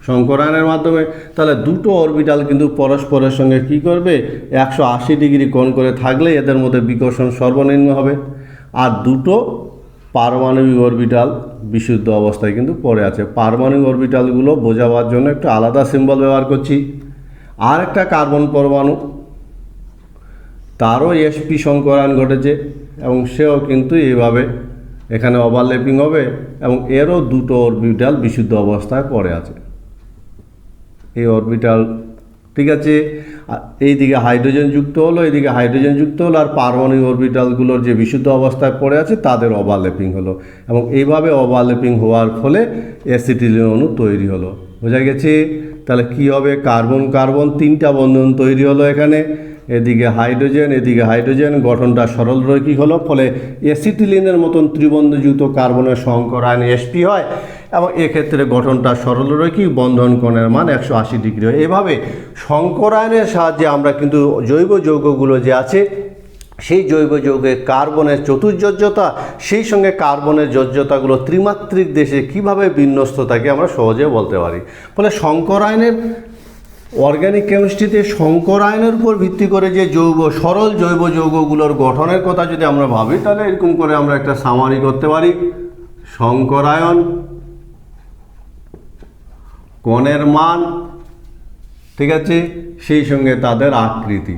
Speaker 1: সংকরায়নের মাধ্যমে, তাহলে দুটো অরবিটাল কিন্তু পরস্পরের সঙ্গে কি করবে, 180 ডিগ্রি কোণ করে থাকলে এদের মধ্যে বিকর্ষণ সর্বনিম্ন হবে। আর দুটো পারমাণবিক অরবিটাল বিশুদ্ধ অবস্থায় কিন্তু পড়ে আছে। পারমাণবিক অরবিটালগুলো বোঝাবার জন্য একটু আলাদা সিম্বল ব্যবহার করছি। আর একটা কার্বন পরমাণু, তারও sp সংকরায়ন ঘটেছে এবং সেও কিন্তু এইভাবে এখানে ওভারল্যাপিং হবে এবং এরও দুটো অরবিটাল বিশুদ্ধ অবস্থায় পড়ে আছে। এই অরবিটাল, ঠিক আছে, এইদিকে হাইড্রোজেন যুক্ত হলো, এইদিকে হাইড্রোজেন যুক্ত হলো, আর পারমাণবিক অরবিটালগুলোর যে বিশুদ্ধ অবস্থায় পড়ে আছে তাদের ওভারল্যাপিং হলো এবং এইভাবে ওভারল্যাপিং হওয়ার ফলে অ্যাসিটিলিন অণু তৈরি হলো। বোঝা গেছে? তাহলে কি হবে, কার্বন কার্বন তিনটা বন্ধন তৈরি হলো এখানে, এদিকে হাইড্রোজেন এদিকে হাইড্রোজেন, গঠনটা সরলরৈখিক হলো, ফলে অ্যাসিটিলিনের মতন ত্রিবন্ধযুক্ত কার্বনের সংকরায়ন sp হয় এবং এক্ষেত্রে গঠনটা সরলরৈখিক, বন্ধন কোণের মান 180 ডিগ্রি হয়। এভাবে সংকরায়নের সাহায্যে আমরা কিন্তু জৈব যৌগগুলো যে আছে সেই জৈব যৌগে কার্বনের চতুর্যোজ্যতা, সেই সঙ্গে কার্বনের যোজ্যতাগুলো ত্রিমাত্রিক দেশে কিভাবে বিন্যস্ত থাকে আমরা সহজে বলতে পারি। ফলে সংকরায়নের অর্গানিক কেমিস্ট্রিতে সংকরায়নের উপর ভিত্তি করে যে সরল জৈব যৌগগুলোর গঠনের কথা যদি আমরা ভাবি, তাহলে এরকম করে আমরা একটা সামারি করতে পারি। সংকরায়ন, কোণের মান, ঠিক আছে, সেই সঙ্গে তাদের আকৃতি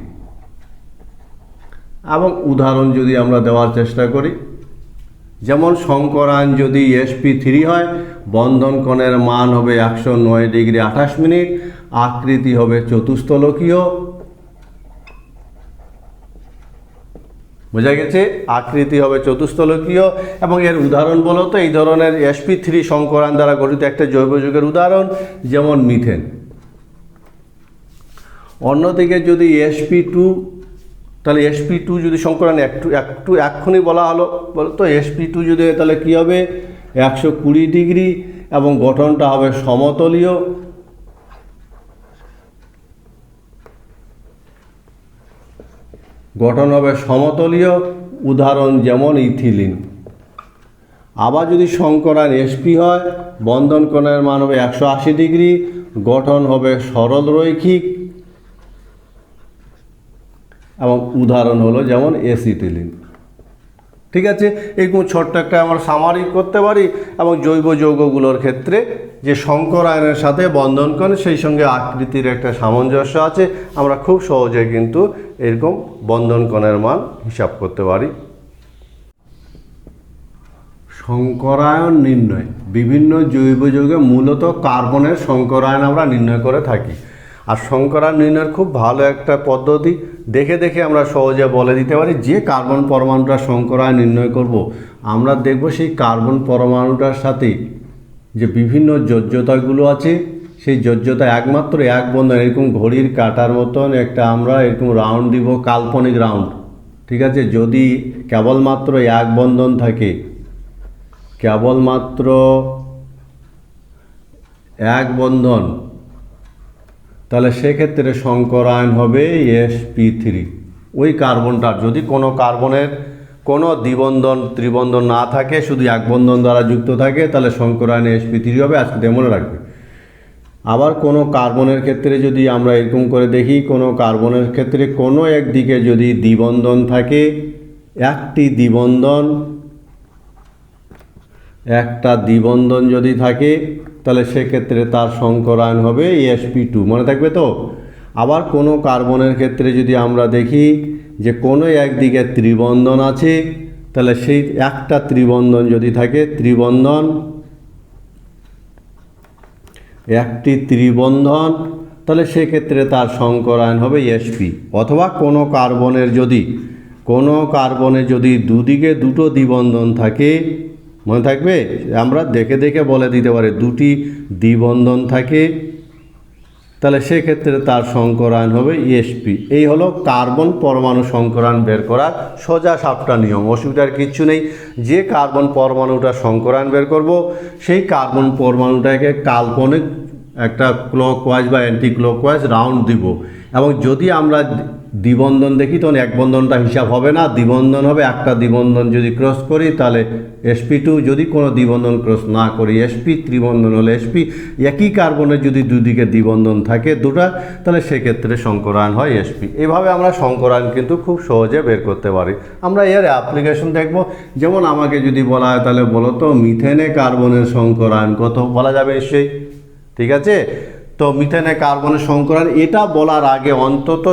Speaker 1: এবং উদাহরণ যদি আমরা দেওয়ার চেষ্টা করি, যেমন সংকরায়ন যদি sp3 হয়, বন্ধন কোণের মান হবে 109 ডিগ্রি 28 মিনিট, আকৃতি হবে চতুস্তলকীয়। বোঝা গেছে? আকৃতি হবে চতুস্তলকীয় এবং এর উদাহরণ বলো তো, এই ধরনের sp3 সংকরায়ন দ্বারা গঠিত একটা জৈব যৌগের উদাহরণ যেমন মিথেন। অন্যদিকে যদি sp2, তাহলে sp2 যদি সংকরায়ন একটু এক্ষুনি বলা হলো বলতো, sp2 যদি তাহলে কী হবে, 120 ডিগ্রি এবং গঠনটা হবে সমতলীয়। গঠন হবে সমতলীয়, উদাহরণ যেমন ইথিলিন। আবার যদি সংকরায়ন sp হয়, বন্ধন কোণের মান হবে 180 ডিগ্রি, গঠন হবে সরলরৈখিক এবং উদাহরণ হলো যেমন অ্যাসিটিলিন। ঠিক আছে, এরকম ছোট্ট একটা আমরা সামারি করতে পারি এবং জৈব যৌগগুলোর ক্ষেত্রে যে সংকরায়নের সাথে বন্ধন কোণ সেই সঙ্গে আকৃতির একটা সামঞ্জস্য আছে, আমরা খুব সহজে কিন্তু এরকম বন্ধন কোণের মান হিসাব করতে পারি। সংকরায়ন নির্ণয়, বিভিন্ন জৈব যৌগে মূলত কার্বনের সংকরায়ন আমরা নির্ণয় করে থাকি। আর সংকরায়ন নির্ণয়ের খুব ভালো একটা পদ্ধতি, দেখে দেখে আমরা সহজে বলে দিতে পারি। যে কার্বন পরমাণুটা সংকরায়ন নির্ণয় করব, আমরা দেখব সেই কার্বন পরমাণুটার সাথে যে বিভিন্ন যোজ্যতাগুলো আছে, সেই যোজ্যতা একমাত্র এক বন্ধন, এরকম ঘড়ির কাঁটার মতন একটা আমরা এরকম রাউন্ড দিব, কাল্পনিক রাউন্ড। ঠিক আছে, যদি কেবলমাত্র এক বন্ধন থাকে, কেবলমাত্র এক বন্ধন, তাহলে সেক্ষেত্রে সংকরায়ন হবে sp3। ওই কার্বনটার যদি কোনো কার্বনের কোনো দ্বিবন্ধন ত্রিবন্ধন না থাকে, শুধু এক বন্ধন দ্বারা যুক্ত থাকে, তাহলে সংকরায়ন sp3 হবে। আজকে মনে রাখবে। আবার কোনো কার্বনের ক্ষেত্রে যদি আমরা এরকম করে দেখি, কোনো কার্বনের ক্ষেত্রে কোনো একদিকে যদি দ্বিবন্ধন থাকে, একটা দ্বিবন্ধন যদি থাকে, তাহলে সেক্ষেত্রে তার সংকরায়ন হবে sp2। মনে থাকবে তো? আবার কোনো কার্বনের ক্ষেত্রে যদি আমরা দেখি যে কোনো একদিকে ত্রিবন্ধন আছে, তাহলে সেই একটা ত্রিবন্ধন যদি থাকে, একটি ত্রিবন্ধন, তাহলে সেক্ষেত্রে তার সংকরায়ন হবে sp। অথবা কোনো কার্বনে যদি দুদিকে দুটো দ্বিবন্ধন থাকে, মনে থাকবে, আমরা দেখে দেখে বলে দিতে পারি, দুটি দ্বিবন্ধন থাকে, তাহলে সেক্ষেত্রে তার সংকরায়ন হবে sp। এই হলো কার্বন পরমাণু সংকরায়ন বের করার সোজা সাপটা নিয়ম, অসুবিধার কিচ্ছু নেই। যে কার্বন পরমাণুটা সংকরায়ন বের করব, সেই কার্বন পরমাণুটাকে কাল্পনিক একটা ক্লকওয়াইজ বা অ্যান্টি ক্লকওয়াইজ রাউন্ড দিব। এবং যদি আমরা দ্বিবন্ধন দেখি তখন এক বন্ধনটা হিসাব হবে না, দ্বিবন্ধন হবে। একটা দ্বিবন্ধন যদি ক্রস করি তাহলে sp2, যদি কোনো দ্বিবন্ধন ক্রস না করি sp, ত্রিবন্ধন হলে sp। একই কার্বনের যদি দুদিকে দ্বিবন্ধন থাকে দুটা, তাহলে সেক্ষেত্রে সংকরায়ন হয় sp। এইভাবে আমরা সংকরায়ন কিন্তু খুব সহজে বের করতে পারি। আমরা এর অ্যাপ্লিকেশন দেখব। যেমন আমাকে যদি বলা হয় তাহলে বলো তো মিথেনে কার্বনের সংকরায়ন কত, বলা যাবে নিশ্চয়ই, ঠিক আছে? তো মিথেনে কার্বনের সংকরায়ন এটা বলার আগে অন্তত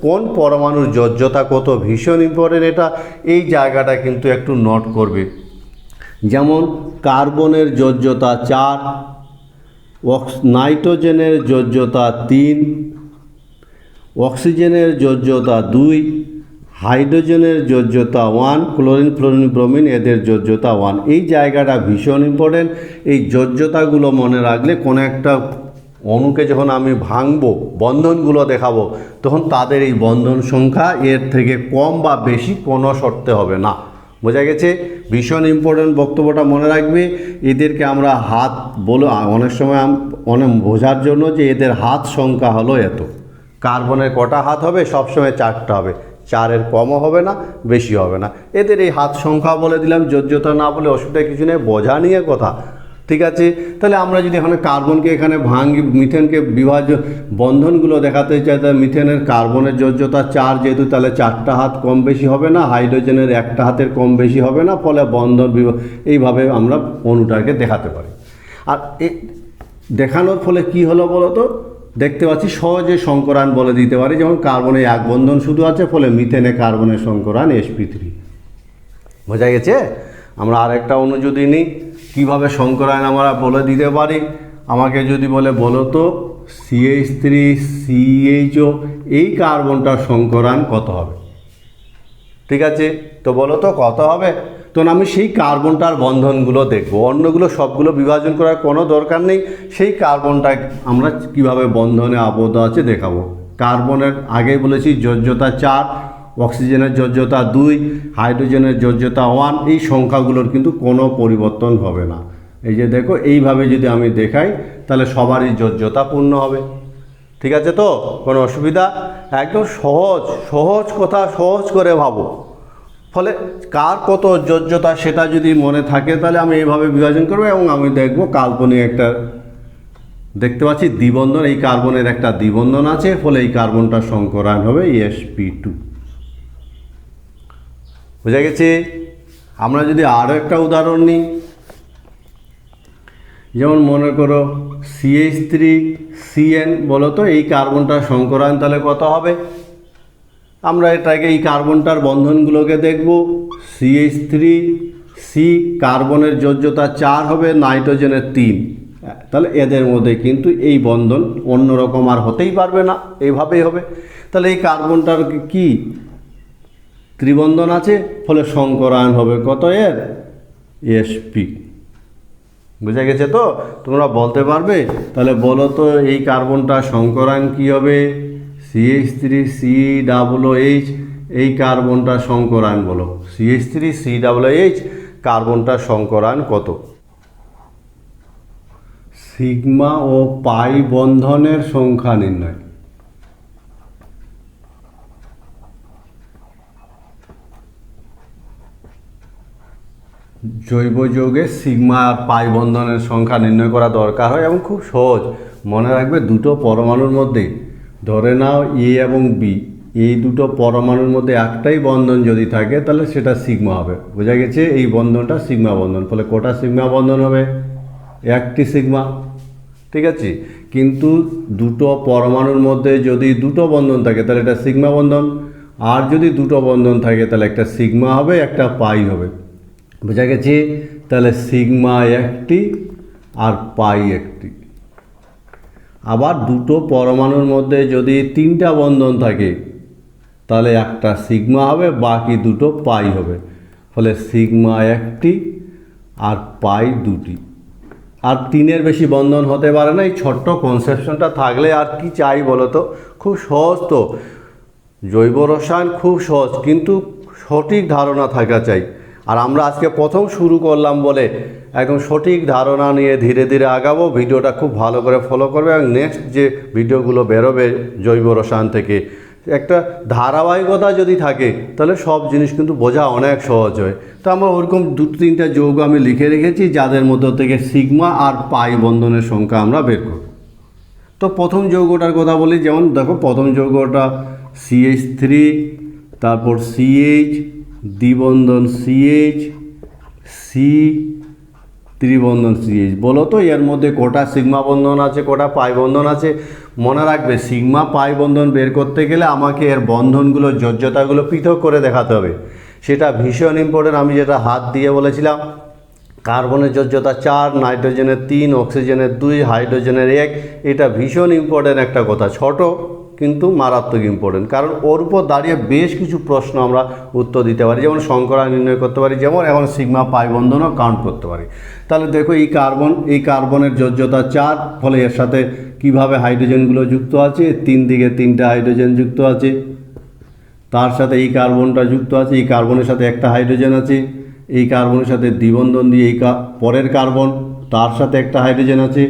Speaker 1: কোন পরমাণুর যোজ্যতা কত ভীষণ ইম্পর্টেন্ট, এটা এই জায়গাটা কিন্তু একটু নোট করবে। যেমন কার্বনের যোজ্যতা 4, নাইট্রোজেনের যোজ্যতা 3, অক্সিজেনের যোজ্যতা 2, হাইড্রোজেনের যোজ্যতা 1, ক্লোরিন ফ্লোরিন ব্রোমিন এদের যোজ্যতা 1। এই জায়গাটা ভীষণ ইম্পর্টেন্ট। এই যোজ্যতাগুলো মনে রাখলে কোনো একটা অণুকে যখন আমি ভাঙবো, বন্ধনগুলো দেখাবো, তখন তাদের এই বন্ধন সংখ্যা এর থেকে কম বা বেশি কোনো শর্তে হবে না। বোঝা গেছে? ভীষণ ইম্পর্টেন্ট বক্তব্যটা মনে রাখবে। এদেরকে আমরা হাত বলে অনেক সময় অনেক বোঝার জন্য যে এদের হাত সংখ্যা হলো এত। কার্বনের কটা হাত হবে? সবসময় 4টা হবে, 4-এর কমও হবে না, বেশি হবে না। এদের এই হাত সংখ্যা বলে দিলাম, যোজ্যতা না বলে অসুবিধা কিছু নেই, বোঝা নিয়ে কথা, ঠিক আছে? তাহলে আমরা যদি এখানে কার্বনকে এখানে ভাঙি, মিথেনকে বিভাজ্য বন্ধনগুলো দেখাতে চাই, তাহলে মিথেনের কার্বনের যোজ্যতা 4 যেহেতু, তাহলে 4টা হাত কম বেশি হবে না, হাইড্রোজেনের 1টা হাতের কম বেশি হবে না, ফলে বন্ধন এইভাবে আমরা অণুটাকে দেখাতে পারি। আর দেখানোর ফলে কি হলো বলো তো? দেখতে পাচ্ছি সহজে সংকরায়ন বলে দিতে পারি। যেমন কার্বনে এক বন্ধন শুধু আছে, ফলে মিথেনে কার্বনের সংকরায়ন sp3। বোঝা গেছে? আমরা আরেকটা অণু যদি নিই, কীভাবে সংকরায়ন আমরা বলে দিতে পারি। আমাকে যদি বলো তো CH3CHO এই কার্বনটার সংকরায়ন কত হবে? ঠিক আছে, তো বলো তো কত হবে? তখন আমি সেই কার্বনটার বন্ধনগুলো দেখব, অন্যগুলো সবগুলো বিভাজন করার কোনো দরকার নেই। সেই কার্বনটা আমরা কিভাবে বন্ধনে আবদ্ধ আছে দেখাবো। কার্বনের আগেই বলেছি যোজ্যতা 4, অক্সিজেনের যোজ্যতা 2, হাইড্রোজেনের যোজ্যতা 1। এই সংখ্যাগুলোর কিন্তু কোনো পরিবর্তন হবে না। এই যে দেখো, এইভাবে যদি আমি দেখাই তাহলে সবারই যোজ্যতা পূর্ণ হবে। ঠিক আছে তো? কোনো অসুবিধা? একদম সহজ সহজ কথা, সহজ করে ভাবো। ফলে কার কত যোজ্যতা সেটা যদি মনে থাকে তাহলে আমি এইভাবে বিভাজন করবো এবং আমি দেখব কাল্পনিক একটা দেখতে পাচ্ছি দ্বিবন্ধন, এই কার্বনের একটা দ্বিবন্ধন আছে, ফলে এই কার্বনটার সংকরায়ন হবে sp2। বুঝা গেছে? আমরা যদি আরও একটা উদাহরণ নিই, যেমন মনে করো CH3CN, বলো তো এই কার্বনটার সংকরায়ন তাহলে কত হবে? আমরা এটাকে এই কার্বনটার বন্ধনগুলোকে দেখব। CH3C কার্বনের যোজ্যতা 4 হবে, নাইট্রোজেনের 3। তাহলে এদের মধ্যে কিন্তু এই বন্ধন অন্যরকম আর হতেই পারবে না, এইভাবেই হবে। তাহলে এই কার্বনটার কি ত্রিবন্ধন আছে, ফলে সংকরায়ন হবে কত এর? sp। বুঝা গেছে তো? তোমরা বলতে পারবে? তাহলে বলো তো এই কার্বনটার সংকরায়ন কি হবে? CH3COOH এই কার্বনটার সংকরায়ন বলো। CH3COOH কার্বনটার সংকরায়ন কত? সিগমা ও পাই বন্ধনের সংখ্যা নির্ণয়। জৈব যৌগে সিগমা আর পাই বন্ধনের সংখ্যা নির্ণয় করা দরকার হয় এবং খুব সহজ। মনে রাখবে, দুটো পরমাণুর মধ্যে ধরে নাও এ এবং বি, এই দুটো পরমাণুর মধ্যে একটাই বন্ধন যদি থাকে তাহলে সেটা সিগমা হবে। বোঝা গেছে? এই বন্ধনটা সিগমা বন্ধন। ফলে কটা সিগমা বন্ধন হবে? একটি সিগমা। ঠিক আছে? কিন্তু দুটো পরমাণুর মধ্যে যদি দুটো বন্ধন থাকে তাহলে এটা সিগমা বন্ধন, আর যদি দুটো বন্ধন থাকে তাহলে একটা সিগমা হবে, একটা পাই হবে। বোঝা গেছে? তাহলে সিগমা একটি আর পাই একটি। আবার দুটো পরমাণুর মধ্যে যদি 3টা বন্ধন থাকে তাহলে একটা সিগমা হবে, বাকি দুটো পাই হবে। ফলে সিগমা একটি আর পাই দুটি। আর 3-এর বেশি বন্ধন হতে পারে না। এই ছোট্ট কনসেপশনটা থাকলে আর কি চাই বলো তো? খুব সহজ তো, জৈব রসায়ন খুব সহজ, কিন্তু সঠিক ধারণা থাকা চাই। আর আমরা আজকে প্রথম শুরু করলাম বলে একদম সঠিক ধারণা নিয়ে ধীরে ধীরে আগাবো। ভিডিওটা খুব ভালো করে ফলো করবে এবং নেক্সট যে ভিডিওগুলো বেরোবে জৈব রসায়ন থেকে একটা ধারাবাহিকতা যদি থাকে তাহলে সব জিনিস কিন্তু বোঝা অনেক সহজ হয়। তো আমরা ওরকম 2-3টা যৌগ আমি লিখে রেখেছি যাদের মধ্য থেকে সিগমা আর পাই বন্ধনের সংখ্যা আমরা বের করব। তো প্রথম যৌগটার কথা বলি, যেমন দেখো প্রথম যৌগটা CH3, তারপর CH, দ্বিবন্ধন CH, C, ত্রিবন্ধন CH। বলো তো এর মধ্যে কটা সিগমা বন্ধন আছে, কটা পাই বন্ধন আছে? মনে রাখবে সিগমা পাই বন্ধন বের করতে গেলে আমাকে এর বন্ধনগুলো যোজ্যতাগুলো পৃথক করে দেখাতে হবে। সেটা ভীষণ ইম্পর্টেন্ট। আমি যেটা হাত দিয়ে বলেছিলাম, কার্বনের যোজ্যতা 4, নাইট্রোজেনের 3, অক্সিজেনের 2, হাইড্রোজেনের 1। এটা ভীষণ ইম্পর্টেন্ট একটা কথা, ছোট কিন্তু মারাত্মক ইম্পর্টেন্ট, কারণ ওর উপর দাঁড়িয়ে বেশ কিছু প্রশ্ন আমরা উত্তর দিতে পারি, যেমন সংকরায়ন নির্ণয় করতে পারি, যেমন এখন সিগমা পাই বন্ধনও কাউন্ট করতে পারি। তাহলে দেখো এই কার্বনের যোজ্যতা 4, ফলে এর সাথে কিভাবে হাইড্রোজেনগুলো যুক্ত আছে, 3 দিকে 3টা হাইড্রোজেন যুক্ত আছে, তার সাথে এই কার্বনটা যুক্ত আছে, এই কার্বনের সাথে একটা হাইড্রোজেন আছে, এই কার্বনের সাথে দ্বিবন্ধন দিয়ে এই পরের কার্বন, তার সাথে একটা হাইড্রোজেন আছে,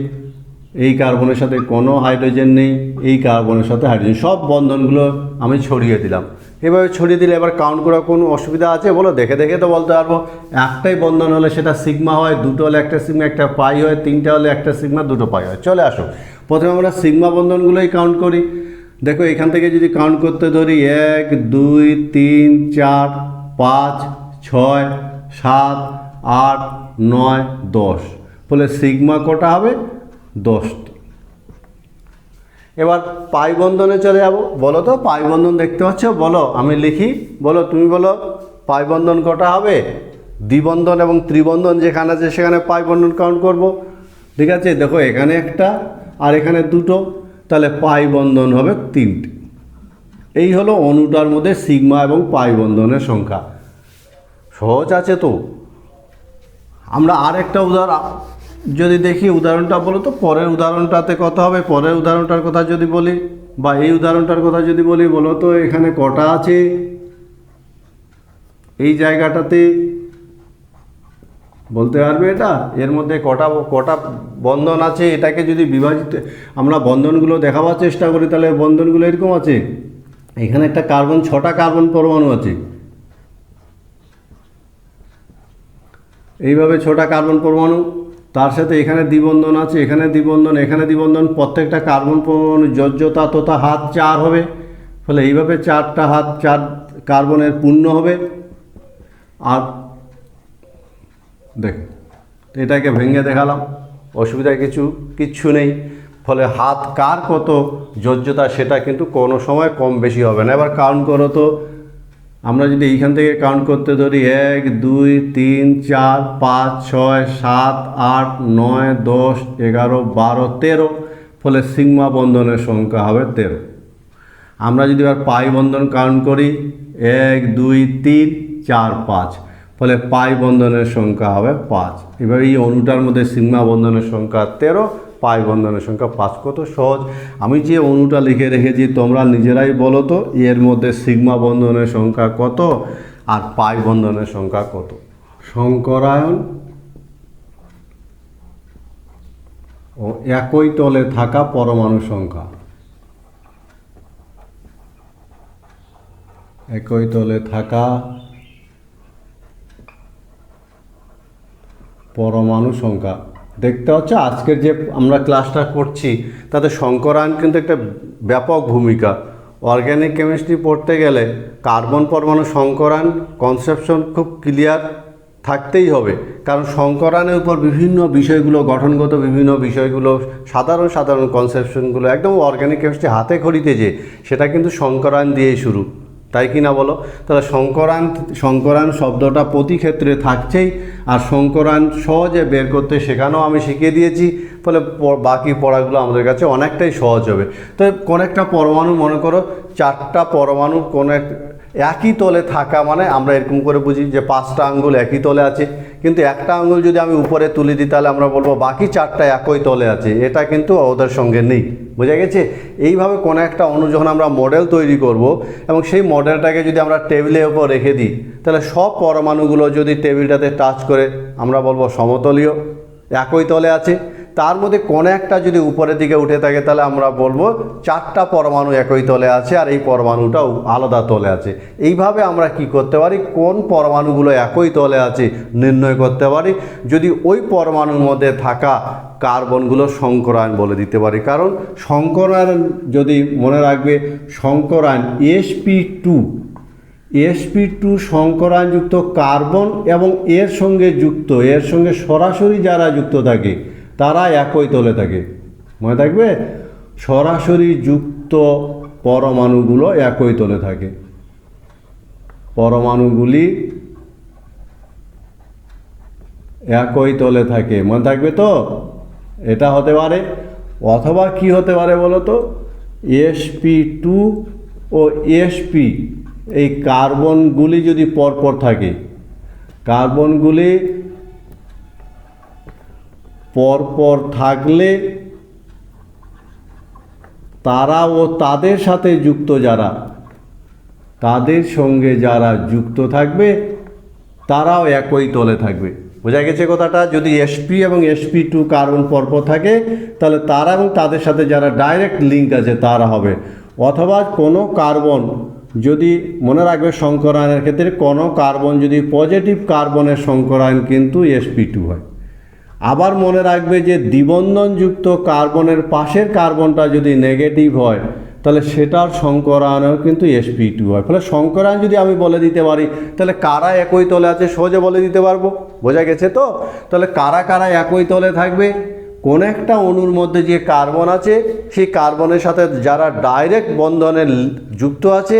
Speaker 1: এই কার্বনের সাথে কোনো হাইড্রোজেন নেই, এই কার্বনের সাথে হাইড্রোজেন, সব বন্ধনগুলো আমি ছড়িয়ে দিলাম। এভাবে ছড়িয়ে দিলে এবার কাউন্ট করার কোনো অসুবিধা আছে বলো? দেখে দেখে তো বলতে পারবো। একটাই বন্ধন হলে সেটা সিগমা হয়, দুটো হলে একটা সিগমা একটা পাই হয়, 3টা হলে একটা সিগমা দুটো পাই হয়। চলে আসো, প্রথমে আমরা সিগমা বন্ধনগুলোই কাউন্ট করি। দেখো এখান থেকে যদি কাউন্ট করতে ধরি 1, 2, 3, 4, 5, 6, 7, 8, 9, 10, ফলে সিগমা কটা হবে? 10টি। এবার পাই বন্ধনে চলে যাব। বলো তো পাই বন্ধন দেখতে পাচ্ছ? বলো, আমি লিখি, বলো তুমি বলো পাই বন্ধন কটা হবে? দ্বিবন্ধন এবং ত্রিবন্ধন যেখানে আছে সেখানে পাই বন্ধন কাউন্ট করব। ঠিক আছে, দেখো এখানে একটা আর এখানে দুটো, তাহলে পাই বন্ধন হবে 3টি। এই হলো অণুটার মধ্যে সিগমা এবং পাই বন্ধনের সংখ্যা। সহজ আছে তো। আমরা আরেকটা উদাহরণ যদি দেখি, উদাহরণটা বলো তো পরের উদাহরণটাতে কত হবে? পরের উদাহরণটার কথা যদি বলি বা এই উদাহরণটার কথা যদি বলি, বলো তো এখানে কটা আছে এই জায়গাটাতে? বলতে পারবে এটা? এর মধ্যে কটা বন্ধন আছে? এটাকে যদি বিভাজিত আমরা বন্ধনগুলো দেখাবার চেষ্টা করি তাহলে বন্ধনগুলো এরকম আছে। এখানে একটা কার্বন, 6টা কার্বন পরমাণু আছে, এইভাবে 6টা কার্বন পরমাণু, তার সাথে এখানে দ্বিবন্ধন আছে, এখানে দ্বিবন্ধন, এখানে দ্বিবন্ধন, প্রত্যেকটা কার্বন পরমাণু যোজ্যতা তথা হাত 4 হবে, ফলে এইভাবে 4টা হাত 4 কার্বনের পূর্ণ হবে। আর দেখ এটাকে ভেঙে দেখালাম, অসুবিধা কিচ্ছু নেই। ফলে হাত কার কত যোজ্যতা সেটা কিন্তু কোনো সময় কম বেশি হবে না। এবার কাউন্ট করো তো, আমরা যদি এইখান থেকে কাউন্ট করতে ধরি 1, 2, 3, 4, 5, 6, 7, 8, 9, 10, 11, 12, 13, ফলে সিগমা বন্ধনের সংখ্যা হবে 13। আমরা যদি এবার পাই বন্ধন কাউন্ট করি 1, 2, 3, 4, 5, ফলে পাই বন্ধনের সংখ্যা হবে 5। এবার এই অণুটার মধ্যে সিগমা বন্ধনের সংখ্যা 13, পাই বন্ধনের সংখ্যা 5। কত সহজ। আমি যে অণুটা লিখে রেখেছি তোমরা নিজেরাই বলো তো এর মধ্যে সিগমা বন্ধনের সংখ্যা কত আর পাই বন্ধনের সংখ্যা কত? সংকরায়ন ও একই তলে থাকা পরমাণু সংখ্যা। একই তলে থাকা পরমাণু সংখ্যা দেখতে হচ্ছে। আজকের যে আমরা ক্লাসটা করছি তাতে সংকরায়ন কিন্তু একটা ব্যাপক ভূমিকা। অর্গ্যানিক কেমিস্ট্রি পড়তে গেলে কার্বন পরমাণু সংকরায়ন কনসেপশন খুব ক্লিয়ার থাকতেই হবে, কারণ সংকরায়নের উপর বিভিন্ন বিষয়গুলো, গঠনগত বিভিন্ন বিষয়গুলো, সাধারণ কনসেপশনগুলো একদম অর্গ্যানিক কেমিস্ট্রি হাতে খড়িতে যে সেটা কিন্তু সংকরায়ন দিয়েই শুরু, তাই কি না বলো? তাহলে সংকরায়ন শব্দটা প্রতি ক্ষেত্রে থাকছেই, আর সংকরায়ন সহজে বের করতে শেখানো আমি শিখিয়ে দিয়েছি, ফলে বাকি পড়াগুলো আমাদের কাছে অনেকটাই সহজ হবে। তো কোন একটা পরমাণু, মনে করো 4টা পরমাণু কোন একই তলে থাকা মানে আমরা এরকম করে বুঝি যে 5টা আঙ্গুল একই তলে আছে, কিন্তু একটা আঙ্গুল যদি আমি উপরে তুলে দিই তাহলে আমরা বলবো বাকি 4টা একই তলে আছে। এটা কিন্তু ওদের সঙ্গে নেই। বোঝা গেছে? এইভাবে কোনো একটা অণু যখন আমরা মডেল তৈরি করব এবং সেই মডেলটাকে যদি আমরা টেবিলের উপর রেখে দিই তাহলে সব পরমাণুগুলো যদি টেবিলটাতে টাচ করে আমরা বলবো সমতলীয়, একই তলে আছে। তার মধ্যে কোনো একটা যদি উপরের দিকে উঠে থাকে তাহলে আমরা বলবো 4টা পরমাণু একই তলে আছে আর এই পরমাণুটাও আলাদা তলে আছে। এইভাবে আমরা কি করতে পারি, কোন পরমাণুগুলো একই তলে আছে নির্ণয় করতে পারি, যদি ওই পরমাণুর মধ্যে থাকা কার্বনগুলো সংকরায়ন বলে দিতে পারি। কারণ সংকরায়ন যদি মনে রাখবে, সংকরায়ন sp2 সংকরায়নযুক্ত কার্বন এবং এর সঙ্গে সরাসরি যারা যুক্ত থাকে তারা একই তলে থাকে। মনে থাকবে, সরাসরি যুক্ত পরমাণুগুলো একই তলে থাকে, পরমাণুগুলি একই তলে থাকে। মনে থাকবে তো? এটা হতে পারে। অথবা কি হতে পারে বলো তো, sp2 ও sp এই কার্বনগুলি যদি পরপর থাকে, কার্বনগুলি পরপর থাকলে তারা ও তাদের সাথে যুক্ত যারা, তাদের সঙ্গে যারা যুক্ত থাকবে তারাও একই তলে থাকবে। বোঝা গেছে কথাটা? যদি sp এবং sp2 কার্বন পরপর থাকে তাহলে তারা এবং তাদের সাথে যারা ডাইরেক্ট লিঙ্ক আছে তারা হবে। অথবা কোনো কার্বন যদি, মনে রাখবে সংকরায়নের ক্ষেত্রে কোনো কার্বন যদি পজিটিভ কার্বনের সংকরায়ন কিন্তু sp2 হয়। আবার মনে রাখবে যে দ্বিবন্ধনযুক্ত কার্বনের পাশের কার্বনটা যদি নেগেটিভ হয় তাহলে সেটার সংকরায়নও কিন্তু sp2 হয়। ফলে সংকরায়ন যদি আমি বলে দিতে পারি তাহলে কারা একই তলে আছে সহজে বলে দিতে পারবো। বোঝা গেছে তো? তাহলে কারা কারা একই তলে থাকবে, কোন একটা অণুর মধ্যে যে কার্বন আছে সেই কার্বনের সাথে যারা ডাইরেক্ট বন্ধনে যুক্ত আছে,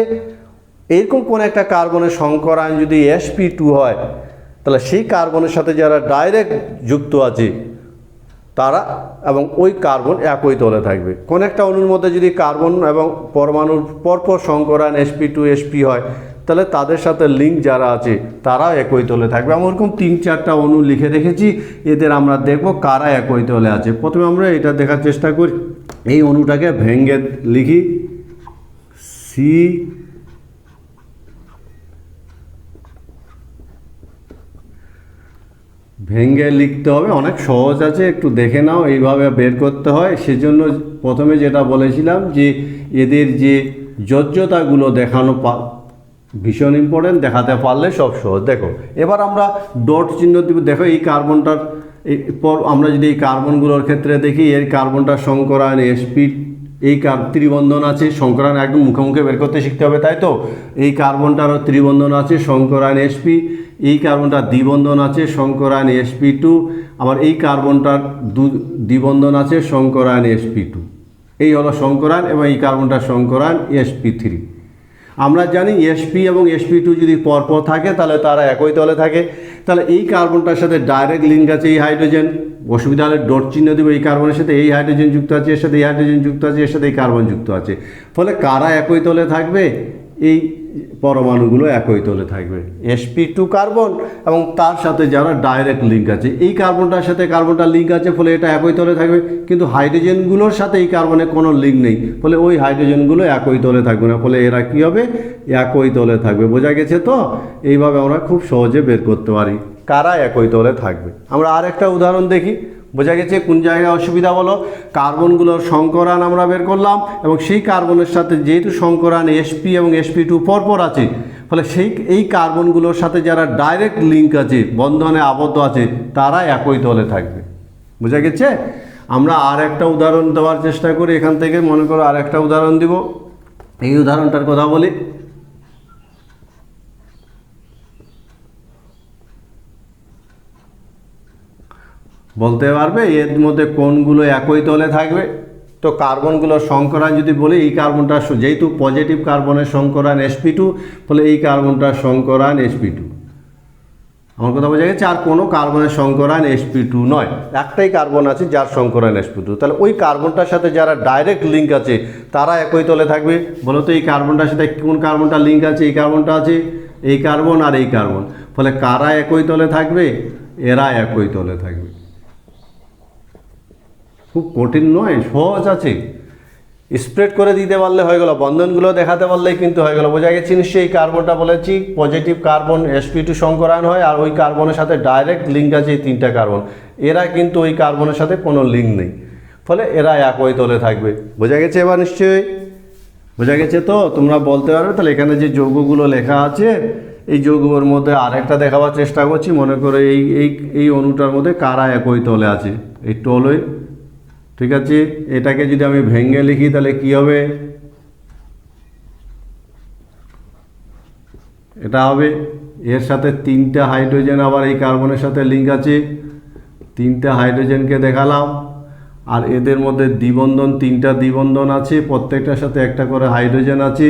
Speaker 1: এরকম কোন একটা কার্বনের সংকরায়ন যদি sp2 হয় তাহলে সেই কার্বনের সাথে যারা ডাইরেক্ট যুক্ত আছে তারা এবং ওই কার্বন একই তলে থাকবে। কোন একটা অণুর মধ্যে যদি কার্বন এবং পরমাণুর পরপর সংকরায়ন sp2 sp হয় তাহলে তাদের সাথে লিঙ্ক যারা আছে তারাও একই তলে থাকবে। আমি ওরকম 3-4টা অণু লিখে রেখেছি, এদের আমরা দেখব কারা একই তলে আছে। প্রথমে আমরা এটা দেখার চেষ্টা করি। এই অণুটাকে ভেঙে লিখি, সি ভেঙে লিখতে হবে, অনেক সহজ আছে, একটু দেখে নাও এইভাবে বের করতে হয়। সেজন্য প্রথমে যেটা বলেছিলাম যে এদের যে যোজ্যতাগুলো দেখানো ভীষণ ইম্পর্টেন্ট, দেখাতে পারলে সব সহজ। দেখো এবার আমরা ডট চিহ্ন দিব। দেখো এই কার্বনটার পর আমরা যদি এই কার্বনগুলোর ক্ষেত্রে দেখি, এর কার্বনটার সংকরায়ন sp, এই ত্রিবন্ধন আছে, সংকরায়ন একদম মুখে মুখে বের করতে শিখতে হবে, তাই তো? এই কার্বনটারও ত্রিবন্ধন আছে, সংকরায়ন sp, এই কার্বনটার দ্বিবন্ধন আছে, সংকরায়ন sp2, আবার এই কার্বনটার দ্বিবন্ধন আছে, সংকরায়ন sp2। এই হলো সংকরায়ন এবং এই কার্বনটার সংকরায়ন sp3। আমরা জানি sp এবং sp2 যদি পরপর থাকে তাহলে তারা একই তলে থাকে। তাহলে এই কার্বনটার সাথে ডাইরেক্ট লিঙ্ক আছে এই হাইড্রোজেন, অসুবিধা হলে ডট চিহ্ন দেবো। এই কার্বনের সাথে এই হাইড্রোজেন যুক্ত আছে, এর সাথে এই হাইড্রোজেন যুক্ত আছে, এর সাথে এই কার্বন যুক্ত আছে। ফলে কারা একই তলে থাকবে, এই পরমাণুগুলো একই তলে থাকবে, sp2 কার্বন এবং তার সাথে যারা ডাইরেক্ট লিঙ্ক আছে। এই কার্বনটার সাথে কার্বনটার লিঙ্ক আছে ফলে এটা একই তলে থাকবে, কিন্তু হাইড্রোজেনগুলোর সাথে এই কার্বনের কোনো লিঙ্ক নেই ফলে ওই হাইড্রোজেনগুলো একই তলে থাকবে না, ফলে এরা কী হবে, একই তলে থাকবে। বোঝা গেছে তো? এইভাবে আমরা খুব সহজে বের করতে পারি কারা একই তলে থাকবে। আমরা আর একটা উদাহরণ দেখি। বোঝা গেছে কোন জায়গায় অসুবিধা বলো? কার্বনগুলোর সংকরায়ন আমরা বের করলাম এবং সেই কার্বনের সাথে যেহেতু সংকরায়ন sp এবং sp2 পরপর আছে ফলে এই কার্বনগুলোর সাথে যারা ডাইরেক্ট লিঙ্ক আছে, বন্ধনে আবদ্ধ আছে, তারা একই তলে থাকবে। বোঝা গেছে? আমরা আর একটা উদাহরণ দেওয়ার চেষ্টা করি। এখান থেকে মনে করো আর একটা উদাহরণ দিব। এই উদাহরণটার কথা বলি। বলতে পারবে এর মধ্যে কোনগুলো একই তলে থাকবে? তো কার্বনগুলোর সংকরায়ন যদি বলি, এই কার্বনটা যেহেতু পজিটিভ কার্বনের সংকরায়ন sp2 ফলে এই কার্বনটার সংকরায়ন sp2। আমার কথা বোঝা গেছে? আর কোনো কার্বনের সংকরায়ন sp2 নয়, একটাই কার্বন আছে যার সংকরায়ন sp2। তাহলে ওই কার্বনটার সাথে যারা ডাইরেক্ট লিঙ্ক আছে তারা একই তলে থাকবে। বলো তো এই কার্বনটার সাথে কোন কার্বনটা লিঙ্ক আছে? এই কার্বনটা আছে, এই কার্বন আর এই কার্বন। ফলে কারা একই তলে থাকবে? এরা একই তলে থাকবে। খুব কঠিন নয়, সহজ আছে। স্প্রেড করে দিতে পারলে হয়ে গেল, বন্ধনগুলো দেখাতে পারলেই কিন্তু হয়ে গেল। বোঝা গেছে নিশ্চয়ই? এই কার্বনটা বলেছি পজিটিভ কার্বন sp2 সংকরায়ন হয়, আর ওই কার্বনের সাথে ডাইরেক্ট লিঙ্ক আছে এই তিনটা কার্বন। এরা কিন্তু ওই কার্বনের সাথে কোনো লিঙ্ক নেই, ফলে এরা একই তলে থাকবে। বোঝা গেছে এবার নিশ্চয়ই? বোঝা গেছে তো? তোমরা বলতে পারবে তাহলে এখানে যে যৌগগুলো লেখা আছে এই যৌগের মধ্যে আরেকটা দেখাবার চেষ্টা করছি। মনে করো এই এই এই অণুটার মধ্যে কারা একই তলে আছে? এই টলই, ঠিক আছে? এটাকে যদি আমি ভেঙে লিখি তাহলে কি হবে? এটা হবে এর সাথে তিনটা হাইড্রোজেন, আবার এই কার্বনের সাথে লিঙ্ক আছে, তিনটা হাইড্রোজেনকে দেখালাম। আর এদের মধ্যে দ্বিবন্ধন, তিনটা দ্বিবন্ধন আছে, প্রত্যেকটার সাথে একটা করে হাইড্রোজেন আছে,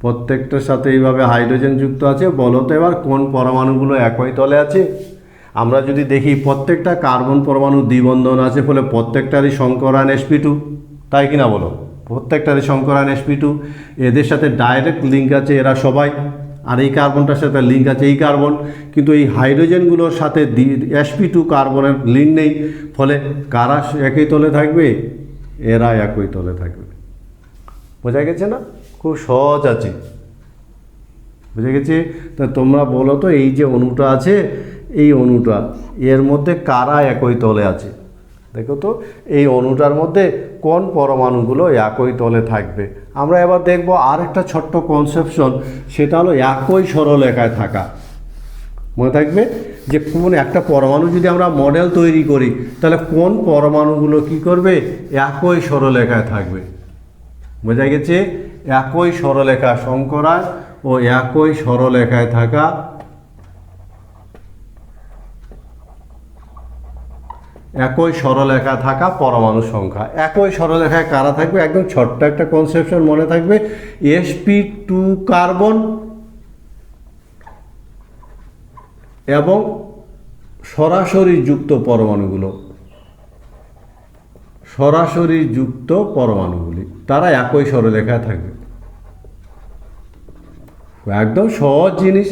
Speaker 1: প্রত্যেকটার সাথে এইভাবে হাইড্রোজেন যুক্ত আছে। বলো তো এবার কোন পরমাণুগুলো একই তলে আছে? আমরা যদি দেখি প্রত্যেকটা কার্বন পরমাণু দ্বিবন্ধন আছে, ফলে প্রত্যেকটারই সংকরায়ন sp2, তাই কিনা বলো? প্রত্যেকটারই সংকরায়ন sp2। এদের সাথে ডাইরেক্ট লিঙ্ক আছে এরা সবাই, আর এই কার্বনটার সাথে লিঙ্ক আছে এই কার্বন, কিন্তু এই হাইড্রোজেনগুলোর সাথে sp2 কার্বনের লিঙ্ক নেই, ফলে কারা একই তলে থাকবে? এরা একই তলে থাকবে। বোঝা গেছে না? খুব সহজ আছে। বুঝে গেছি? তা তোমরা বলো তো এই যে অণুটা আছে, এই অণুটা এর মধ্যে কারা একই তলে আছে? দেখো তো এই অণুটার মধ্যে কোন পরমাণুগুলো একই তলে থাকবে। আমরা এবার দেখব আর একটা ছোট্ট কনসেপশন, সেটা হলো একই সরলরেখায় থাকা। মনে থাকবে যে কোন একটা পরমাণু যদি আমরা মডেল তৈরি করি তাহলে কোন পরমাণুগুলো কি করবে? একই সরলরেখায় থাকবে। বোঝা গেছে? একই সরলরেখা সংকরায়ন ও একই সরলরেখায় থাকা একই সরলরেখায় থাকা পরমাণু সংখ্যা। একই সরলরেখায় কারা থাকবে? একদম ছোট্ট একটা কনসেপশন মনে থাকবে, sp2 কার্বন এবং সরাসরি যুক্ত পরমাণুগুলো, সরাসরি যুক্ত পরমাণুগুলি তারা একই সরলরেখায় থাকবে। একদম সহজ জিনিস।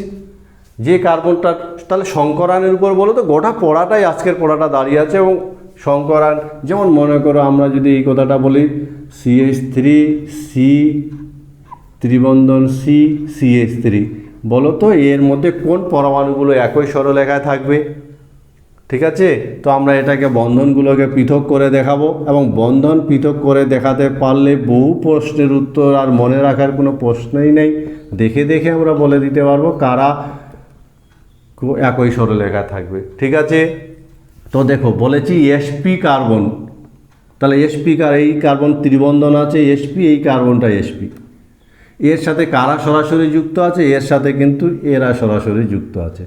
Speaker 1: যে কার্বনটা তাহলে সংকরায়নের উপর বলো তো গোটা পড়াটাই আজকের পড়াটা দাঁড়িয়ে আছে। এবং সংকরায়ন যেমন মনে করো আমরা যদি এই কথাটা বলি CH3 C ত্রিবন্ধন C CH3, বলো তো এর মধ্যে কোন পরমাণুগুলো একই সরলরেখায় থাকবে? ঠিক আছে? তো আমরা এটাকে বন্ধনগুলোকে পৃথক করে দেখাবো, এবং বন্ধন পৃথক করে দেখাতে পারলে বহু প্রশ্নের উত্তর আর মনে রাখার কোনো প্রশ্নই নেই। দেখে দেখে আমরা বলে দিতে পারবো কারা একই সরলরেখায় থাকবে। ঠিক আছে? তো দেখো বলেছি sp কার্বন, তাহলে sp এই কার্বন ত্রিবন্ধন আছে sp, এই কার্বনটা sp, এর সাথে কারা সরাসরি যুক্ত আছে? এর সাথে কিন্তু এরা সরাসরি যুক্ত আছে,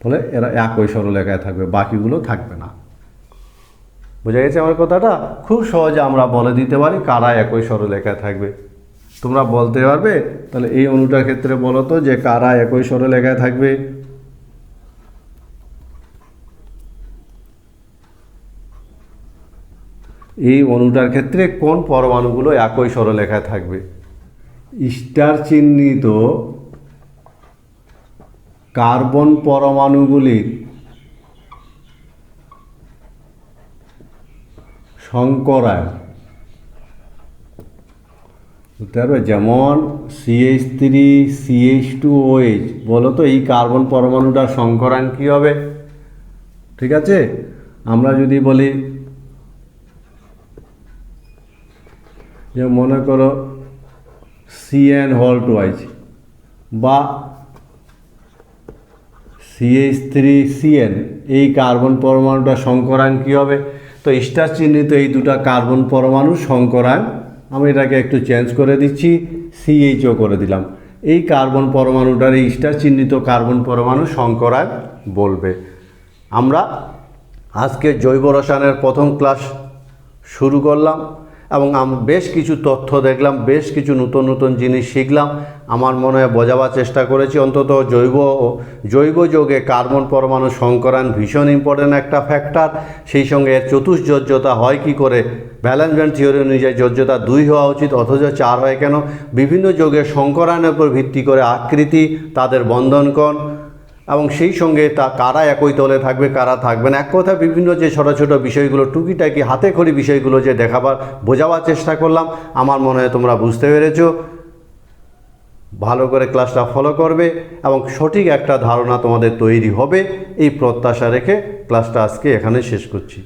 Speaker 1: ফলে এরা একই সরলরেখায় থাকবে, বাকিগুলো থাকবে না। বোঝা গেছে আমার কথাটা? খুব সহজে আমরা বলে দিতে পারি কারা একই সরলরেখায় থাকবে। তোমরা বলতে পারবে তাহলে এই অণুটার ক্ষেত্রে বলো তো যে কারা একই সরলরেখায় থাকবে? এই অণুটার ক্ষেত্রে কোন পরমাণুগুলো একই সরলরেখায় থাকবে? স্টার চিহ্নিত কার্বন পরমাণুগুলির সংকরায়ন, বুঝতে পারবে? যেমন CH3 CH2OH, বলো তো এই কার্বন পরমাণুটার সংকরায়ন কী হবে? ঠিক আছে? আমরা যদি বলি যে মনে করো CN2 বা CH3CN, এই কার্বন পরমাণুটা সংকরায়ন কী হবে? তো স্টার চিহ্নিত এই দুটো কার্বন পরমাণু সংকরায়ন, আমি এটাকে একটু চেঞ্জ করে দিচ্ছি, CHO করে দিলাম। এই কার্বন পরমাণুটার এই স্টার চিহ্নিত কার্বন পরমাণু সংকরায়ন বলবে। আমরা আজকে জৈব রসায়নের প্রথম ক্লাস শুরু করলাম, এবং বেশ কিছু তথ্য দেখলাম, বেশ কিছু নতুন নতুন জিনিস শিখলাম। আমার মনে হয় বোঝাবার চেষ্টা করেছি। অন্তত জৈব যৌগে কার্বন পরমাণু সংকরায়ন ভীষণ ইম্পর্ট্যান্ট একটা ফ্যাক্টর। সেই সঙ্গে এর চতুষ্যোজ্যতা হয় কি করে, ভ্যালেন্স ব্যান্ড থিওরি অনুযায়ী যোজ্যতা 2 হওয়া উচিত, অথচ 4 হয় কেন? বিভিন্ন যৌগের সংকরায়নের উপর ভিত্তি করে আকৃতি, তাদের বন্ধনকোণ এবং সেই সঙ্গে কারা একই তলে থাকবে, কারা থাকবে না। এক কথা বিভিন্ন যে ছোটো ছোটো বিষয়গুলো, টুকিটাকি হাতে খড়ি বিষয়গুলো যে বোঝাবার চেষ্টা করলাম, আমার মনে হয় তোমরা বুঝতে পেরেছো। ভালো করে ক্লাসটা ফলো করবে এবং সঠিক একটা ধারণা তোমাদের তৈরি হবে, এই প্রত্যাশা রেখে ক্লাসটা আজকে এখানে শেষ করছি।